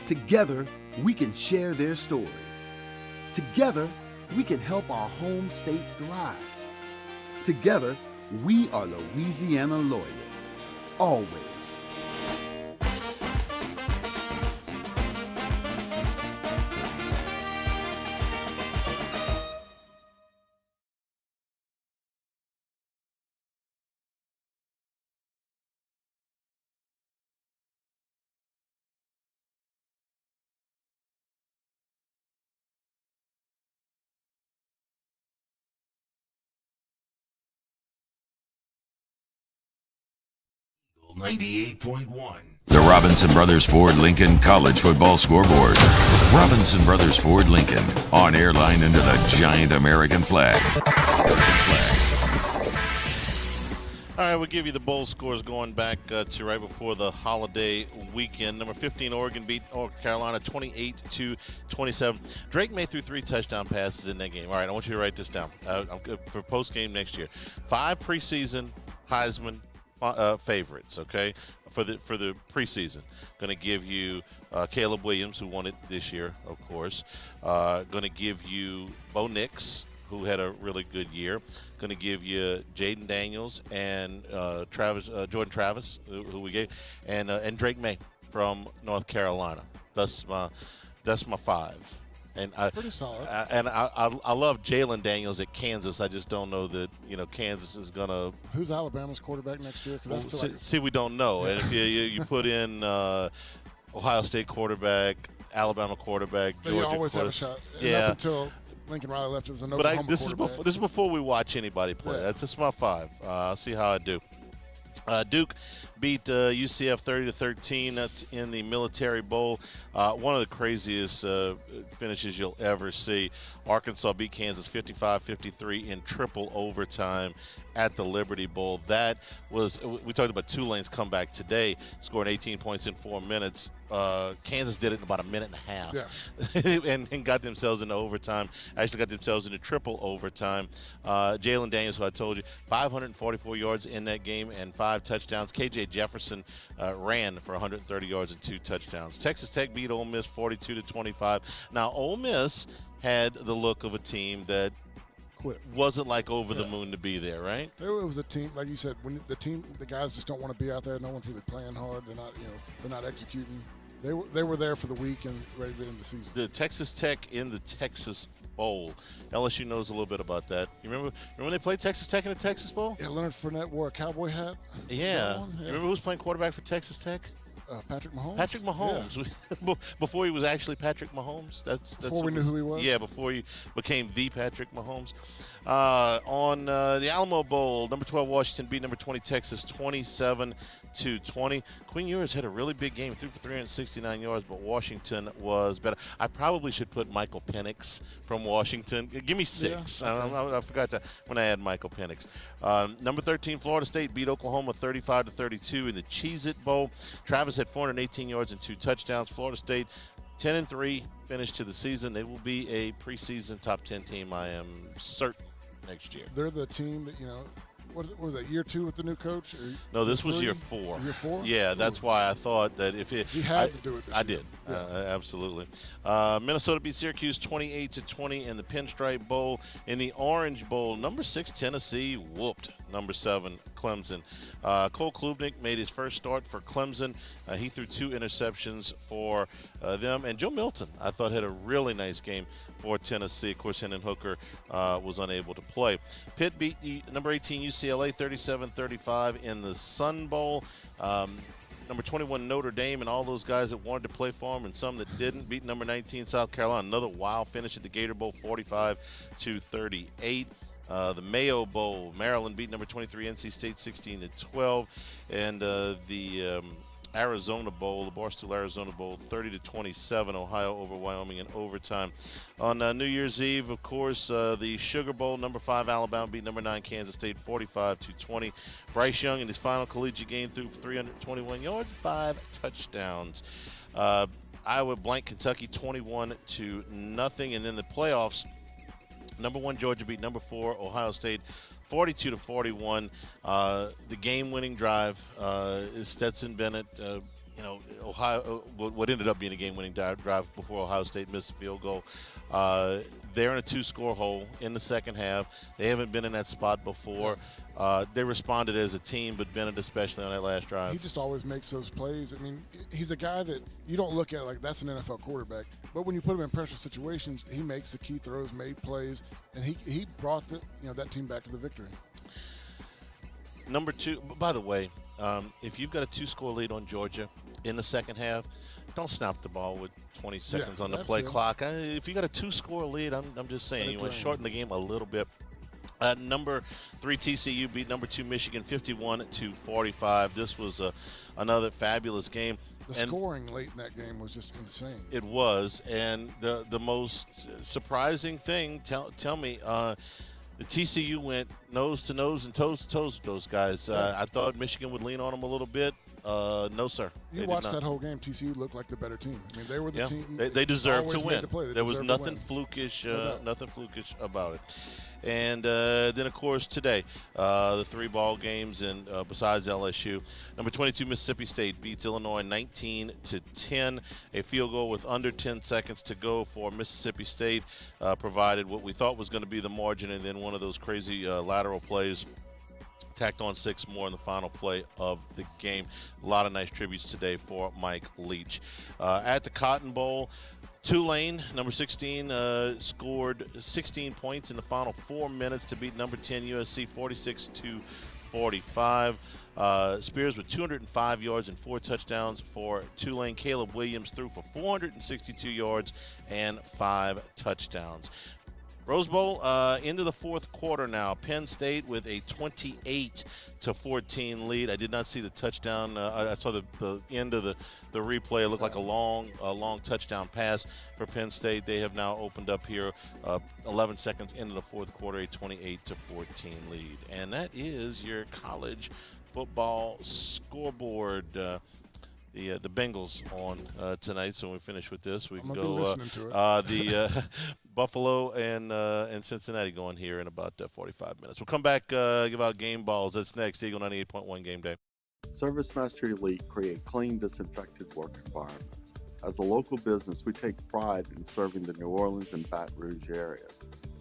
Together, we can share their stories. Together, we can help our home state thrive. Together, we are Louisiana loyal. Always. Eagle 98.1. The Robinson Brothers Ford Lincoln College Football Scoreboard. Robinson Brothers Ford Lincoln, on air line under the giant American flag. All right, we'll give you the bowl scores going back to right before the holiday weekend. Number 15, Oregon beat North Carolina 28-27. Drake May threw 3 touchdown passes in that game. All right, I want you to write this down I'm good for post-game next year. 5 preseason Heisman favorites, okay, for the preseason. Going to give you Caleb Williams, who won it this year, of course. Going to give you Bo Nix, who had a really good year. Going to give you Jaden Daniels and Jordan Travis, who we gave, and Drake May from North Carolina. That's my 5. And pretty solid. I love Jalen Daniels at Kansas. I just don't know that Kansas is gonna. Who's Alabama's quarterback next year? See, we don't know. And if you put in Ohio State quarterback, Alabama quarterback, Georgia you always have a shot. Yeah. Up until Lincoln Riley left, it was an Oklahoma quarterback. This is before we watch anybody play. Yeah. That's just my 5. I'll see how I do. Duke beat UCF 30-13. That's in the Military Bowl. One of the craziest finishes you'll ever see. Arkansas beat Kansas 55-53 in triple overtime at the Liberty Bowl. That was, we talked about Tulane's comeback today, scoring 18 points in 4 minutes. Kansas did it in about a minute and a half, and got themselves into overtime. Actually got themselves into triple overtime. Jalen Daniels, who I told you, 544 yards in that game and 5 touchdowns. KJ Jefferson ran for 130 yards and 2 touchdowns. Texas Tech beat Ole Miss 42-25. Now, Ole Miss had the look of a team that wasn't like over the moon to be there, right? It was a team, like you said, when the guys just don't want to be out there. No one's really playing hard. They're not executing. They were there for the week and ready to end the season. The Texas Tech in the Texas Bowl. LSU knows a little bit about that. You remember when they played Texas Tech in the Texas Bowl? Yeah, Leonard Fournette wore a cowboy hat. Yeah. You remember who was playing quarterback for Texas Tech? Patrick Mahomes. Patrick Mahomes. Yeah. Before he was actually Patrick Mahomes. That's before we knew who he was. Yeah, before he became the Patrick Mahomes. On the Alamo Bowl, number 12 Washington beat number 20 Texas 27-20. Quinn Ewers had a really big game, threw for 369 yards, but Washington was better. I probably should put Michael Penix from Washington. Give me 6. Yeah, okay. I forgot that when I had Michael Penix. Number 13 Florida State beat Oklahoma 35-32 in the Cheez-It Bowl. Travis had 418 yards and 2 touchdowns. Florida State 10-3 finish to the season. They will be a preseason top 10 team, I am certain, next year. They're the team that what was that, year 2 with the new coach? No, this was year 4. Year 4? Yeah, that's why I thought that if it. He had to do it this I year. did. Yeah. Absolutely. Minnesota beat Syracuse 28-20 in the Pinstripe Bowl. In the Orange Bowl, number 6 Tennessee whooped number 7 Clemson. Cole Klubnik made his first start for Clemson. He threw 2 interceptions for them. And Joe Milton, I thought, had a really nice game for Tennessee. Of course, Hendon Hooker was unable to play. Pitt beat number 18 UCLA 37-35 in the Sun Bowl. Number 21 Notre Dame and all those guys that wanted to play for them and some that didn't beat number 19 South Carolina. Another wild finish at the Gator Bowl, 45-38. The Mayo Bowl, Maryland beat number 23 NC State 16-12, and the Arizona Bowl, the Barstool Arizona Bowl, 30-27, Ohio over Wyoming in overtime. On New Year's Eve, of course, the Sugar Bowl, number 5 Alabama beat number 9 Kansas State 45-20. Bryce Young in his final collegiate game threw 321 yards, 5 touchdowns. Iowa blanked Kentucky 21-0, and then the playoffs. Number 1 Georgia beat number 4 Ohio State 42-41. The game-winning drive is Stetson Bennett. Ohio, what ended up being a game-winning drive before Ohio State missed a field goal. They're in a 2-score hole in the second half. They haven't been in that spot before. They responded as a team, but Bennett especially on that last drive. He just always makes those plays. I mean, he's a guy that you don't look at like that's an NFL quarterback, but when you put him in pressure situations, he makes the key throws, made plays, and he brought that team back to the victory. Number 2, by the way, if you've got a 2-score lead on Georgia in the second half, don't snap the ball with 20 seconds on the play clock. If you got a 2-score lead, I'm just saying you want to shorten the game a little bit. Number 3 TCU beat number 2 Michigan 51-45. This was another fabulous game. The scoring late in that game was just insane. It was, and the most surprising thing, tell me, the TCU went nose to nose and toes to toes with those guys. I thought Michigan would lean on them a little bit. No, sir. You watched that whole game. TCU looked like the better team. I mean, they were the team. They deserved to win. There was nothing flukish, nothing flukish about it. And then, of course, today, the 3 ball games, and besides LSU, number 22 Mississippi State beats Illinois 19-10. A field goal with under 10 seconds to go for Mississippi State provided what we thought was going to be the margin, and then one of those crazy lateral plays tacked on 6 more in the final play of the game. A lot of nice tributes today for Mike Leach. At the Cotton Bowl, Tulane, number 16, scored 16 points in the final 4 minutes to beat number 10 USC 46-45. Spears with 205 yards and 4 touchdowns for Tulane. Caleb Williams threw for 462 yards and 5 touchdowns. Rose Bowl into the 4th quarter now. Penn State with a 28-14 lead. I did not see the touchdown. I saw the end of the replay. It looked like a long touchdown pass for Penn State. They have now opened up here 11 seconds into the 4th quarter, a 28-14 lead. And that is your college football scoreboard. The Bengals on tonight, so when we finish with this, we can go the Buffalo and Cincinnati going here in about 45 minutes. We'll come back, give out game balls. That's next. Eagle 98.1 Game Day. Service Master Elite create clean, disinfected work environments. As a local business, we take pride in serving the New Orleans and Baton Rouge areas.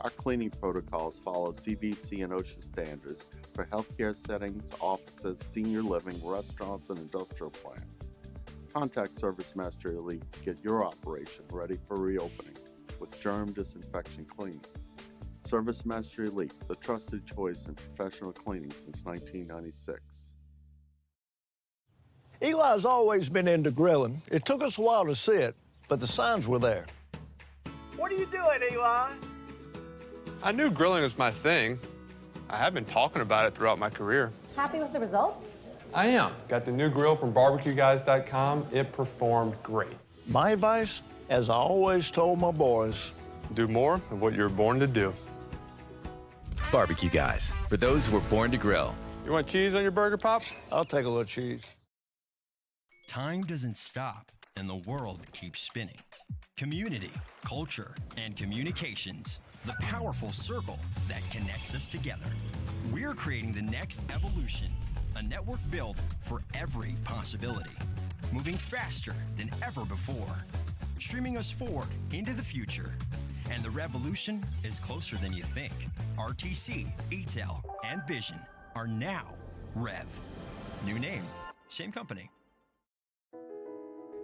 Our cleaning protocols follow CDC and OSHA standards for healthcare settings, offices, senior living, restaurants, and industrial plants. Contact Service Master Elite to get your operation ready for reopening with germ disinfection cleaning. Service Master Elite, the trusted choice in professional cleaning since 1996. Eli's always been into grilling. It took us a while to see it, but the signs were there. What are you doing, Eli? I knew grilling was my thing. I have been talking about it throughout my career. Happy with the results? I am. Got the new grill from barbecueguys.com. It performed great. My advice, as I always told my boys, do more of what you were born to do. Barbecue Guys, for those who were born to grill. You want cheese on your burger, Pops? I'll take a little cheese. Time doesn't stop, and the world keeps spinning. Community, culture, and communications, the powerful circle that connects us together. We're creating the next evolution, a network built for every possibility, moving faster than ever before, streaming us forward into the future. And the revolution is closer than you think. RTC, ETEL, and Vision are now Rev. New name, same company.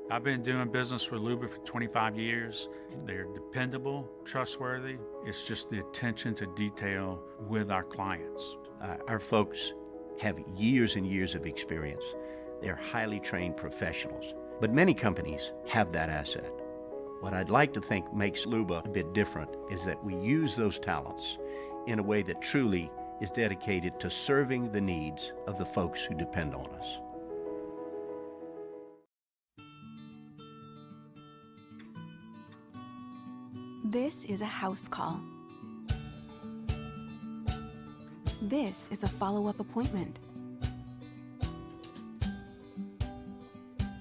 I've been doing business with Luba for 25 years. They're dependable, trustworthy. It's just the attention to detail with our clients. Our folks have years and years of experience. They're highly trained professionals, but many companies have that asset. What I'd like to think makes Luba a bit different is that we use those talents in a way that truly is dedicated to serving the needs of the folks who depend on us. This is a house call. This is a follow-up appointment.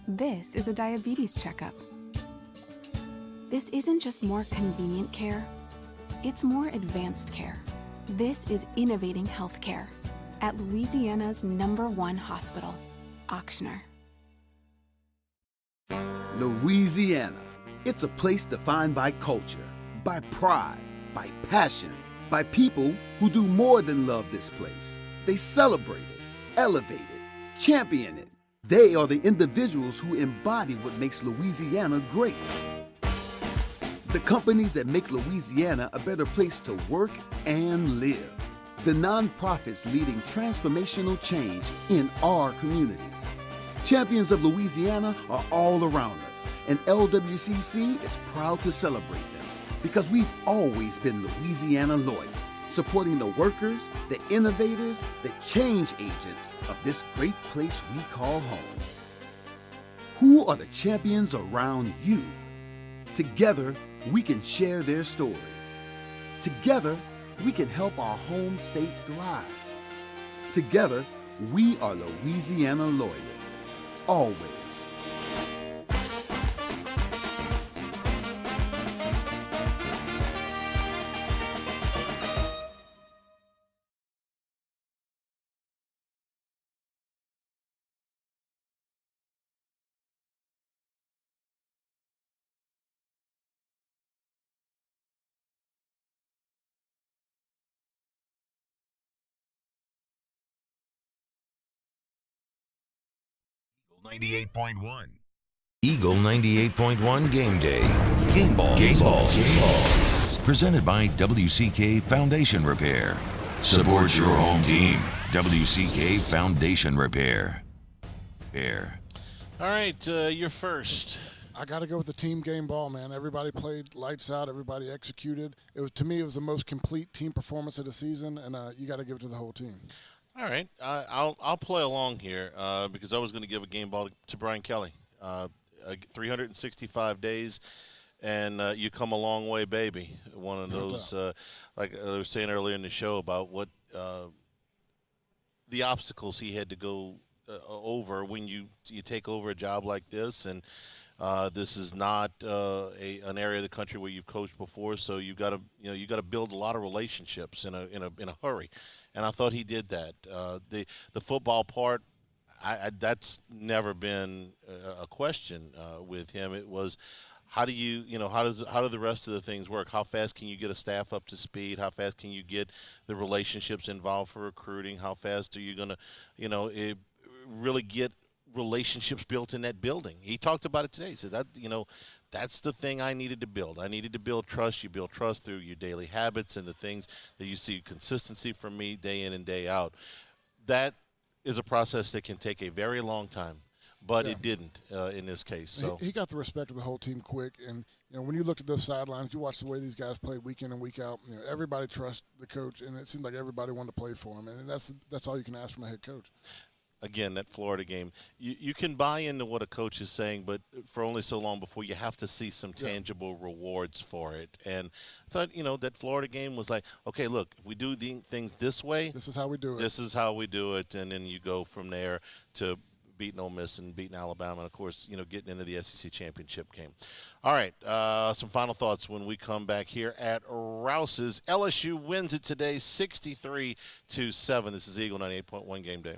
This is a diabetes checkup. This isn't just more convenient care, it's more advanced care. This is innovating healthcare at Louisiana's #1 hospital, Auctioner. Louisiana. It's a place defined by culture, by pride, by passion, by people who do more than love this place. They celebrate it, elevate it, champion it. They are the individuals who embody what makes Louisiana great. The companies that make Louisiana a better place to work and live. The nonprofits leading transformational change in our communities. Champions of Louisiana are all around us, and LWCC is proud to celebrate them because we've always been Louisiana loyal, supporting the workers, the innovators, the change agents of this great place we call home. Who are the champions around you? Together, we can share their stories. Together, we can help our home state thrive. Together, we are Louisiana loyal. Always. Eagle 98.1. Eagle 98.1 Game Day. Game Balls. Game Balls. Game Balls. Presented by WCK Foundation Repair. Support your home team. WCK Foundation Repair. All right, you're first. I got to go with the team game ball, man. Everybody played lights out. Everybody executed. It was, to me, it was the most complete team performance of the season, and you got to give it to the whole team. All right, I'll play along here because I was going to give a game ball to Brian Kelly. 365 days, and you come a long way, baby. One of those, like I was saying earlier in the show about what the obstacles he had to go over when you take over a job like this, and this is not an area of the country where you've coached before, so you got to build a lot of relationships in a hurry, and I thought he did that. The football part, that's never been a question with him. It was how do the rest of the things work? How fast can you get a staff up to speed? How fast can you get the relationships involved for recruiting? How fast are you going to really get relationships built in that building? He talked about it today. He said that that's the thing I needed to build. I needed to build trust. You build trust through your daily habits and the things that you see consistency from me day in and day out. That is a process that can take a very long time, but it didn't in this case. So he got the respect of the whole team quick, and when you looked at those sidelines, you watched the way these guys played week in and week out. Everybody trusts the coach, and it seemed like everybody wanted to play for him, and that's all you can ask from a head coach. Again, that Florida game, you can buy into what a coach is saying, but for only so long before you have to see some tangible rewards for it. And I thought, that Florida game was like, okay, look, we do things this way. This is how we do it. This is how we do it. And then you go from there to beating Ole Miss and beating Alabama, and of course, getting into the SEC championship game. All right, some final thoughts when we come back here at Rouse's. LSU wins it today, 63-7. This is Eagle 98.1 Game Day.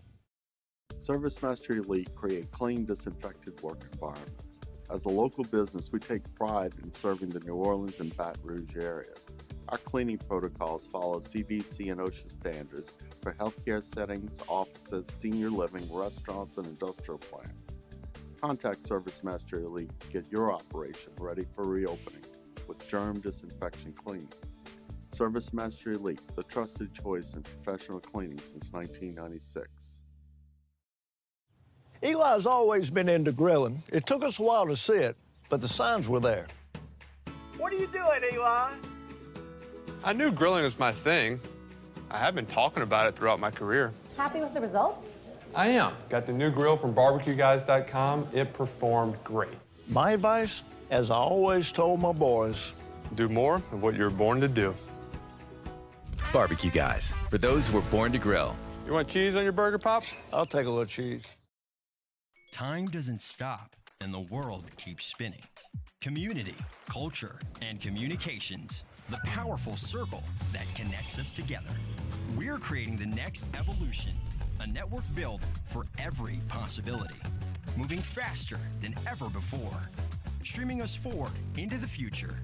Service Master Elite create clean, disinfected work environments. As a local business, we take pride in serving the New Orleans and Baton Rouge areas. Our cleaning protocols follow CDC and OSHA standards for healthcare settings, offices, senior living, restaurants, and industrial plants. Contact Service Master Elite to get your operation ready for reopening with germ disinfection cleaning. Service Master Elite, the trusted choice in professional cleaning since 1996. Eli's always been into grilling. It took us a while to see it, but the signs were there. What are you doing, Eli? I knew grilling was my thing. I have been talking about it throughout my career. Happy with the results? I am. Got the new grill from barbecueguys.com. It performed great. My advice, as I always told my boys, do more of what you were born to do. Barbecue Guys, for those who were born to grill. You want cheese on your burger, Pops? I'll take a little cheese. Time doesn't stop, and the world keeps spinning. Community, culture, and communications, the powerful circle that connects us together. We're creating the next evolution, a network built for every possibility, moving faster than ever before, streaming us forward into the future.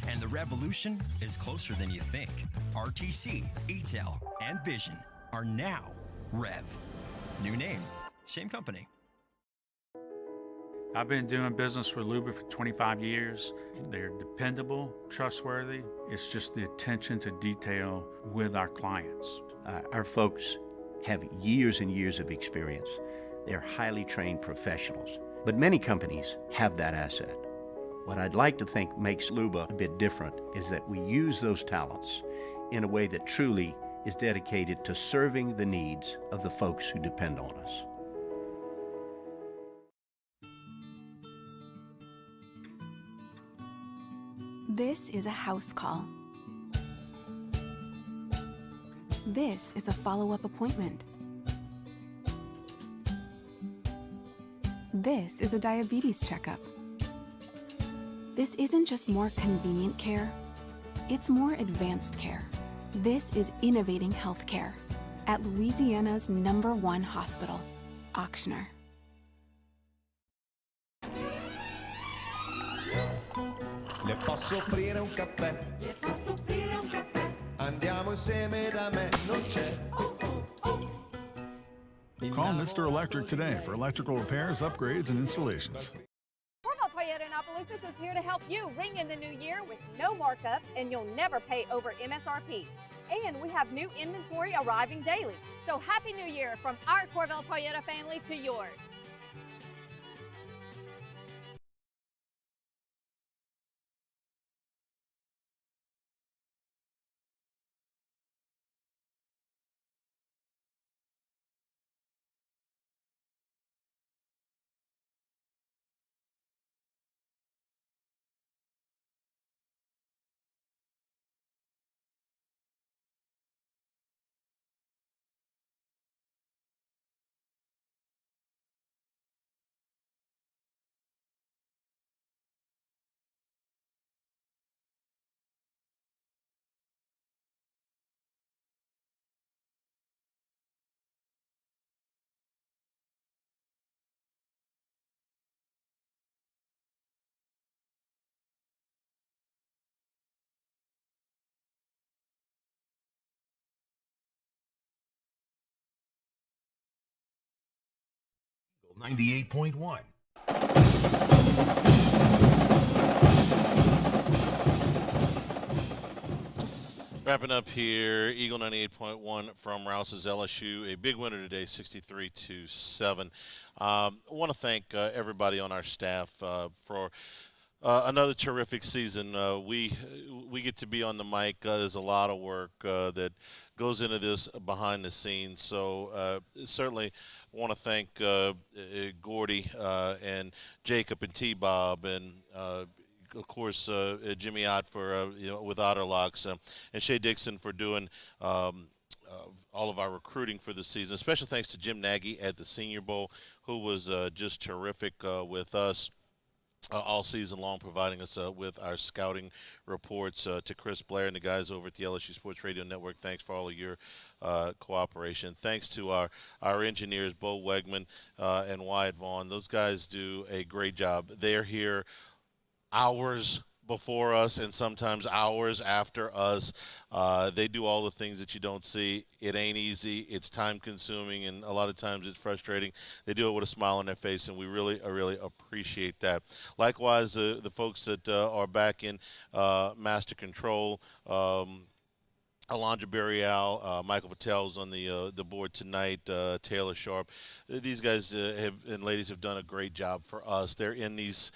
And the revolution is closer than you think. RTC, ETEL, and Vision are now Rev. New name, same company. I've been doing business with Luba for 25 years. They're dependable, trustworthy. It's just the attention to detail with our clients. Our folks have years and years of experience. They're highly trained professionals, but many companies have that asset. What I'd like to think makes Luba a bit different is that we use those talents in a way that truly is dedicated to serving the needs of the folks who depend on us. This is a house call. This is a follow-up appointment. This is a diabetes checkup. This isn't just more convenient care, it's more advanced care. This is innovating healthcare at Louisiana's #1 hospital, Ochsner. Le posso offrire un caffè? Le posso offrire un caffè? Andiamo insieme da me, non c'è. Call Mr. Electric today for electrical repairs, upgrades, and installations. Corval Toyota in Opelousas is here to help you ring in the new year with no markups, and you'll never pay over MSRP. And we have new inventory arriving daily. So Happy New Year from our Corval Toyota family to yours. Eagle 98.1. Wrapping up here, Eagle 98.1 from Rouse's. LSU, a big winner today, 63-7. I want to thank everybody on our staff for another terrific season. We get to be on the mic. There's a lot of work that goes into this behind the scenes. So certainly want to thank Gordy and Jacob and T-Bob and of course, Jimmy Ott for with Otterlocks, and Shay Dixon for doing all of our recruiting for the season. Special thanks to Jim Nagy at the Senior Bowl, who was just terrific with us all season long, providing us with our scouting reports. To Chris Blair and the guys over at the LSU Sports Radio Network, thanks for all of your cooperation. Thanks to our engineers, Bo Wegman and Wyatt Vaughn. Those guys do a great job. They're here hours before us and sometimes hours after us. They do all the things that you don't see. It ain't easy. It's time consuming, and a lot of times it's frustrating. They do it with a smile on their face, and we really appreciate that. Likewise, the folks that are back in Master Control, Alondra Burial, Michael Patel's on the board tonight, Taylor Sharp. These guys and ladies have done a great job for us. They're in these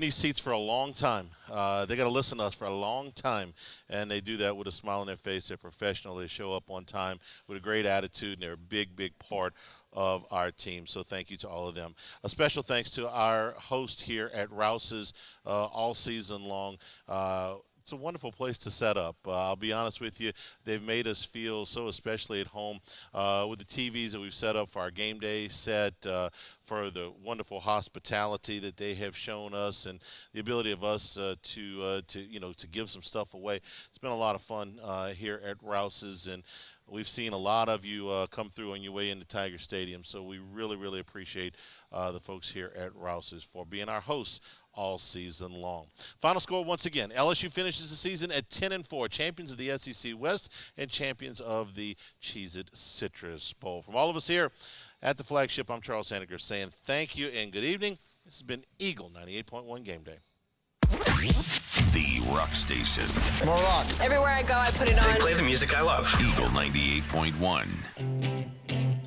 seats for a long time. They got to listen to us for a long time, and they do that with a smile on their face. They're professional. They show up on time with a great attitude, and they're a big part of our team. So thank you to all of them. A special thanks to our host here at Rouse's all season long. It's a wonderful place to set up. I'll be honest with you, they've made us feel so especially at home with the TVs that we've set up for our game day set, for the wonderful hospitality that they have shown us, and the ability of us to give some stuff away. It's been a lot of fun here at Rouse's, and we've seen a lot of you come through on your way into Tiger Stadium, so we really appreciate the folks here at Rouse's for being our hosts all season long. Final score once again: LSU finishes the season at 10-4, champions of the SEC West and champions of the Cheez-It Citrus Bowl. From all of us here at the flagship, I'm Charles Hanniger saying thank you and good evening. This has been Eagle 98.1 Game Day. The Rock Station. More rock. Everywhere I go, I put it on. They play the music I love. Eagle 98.1.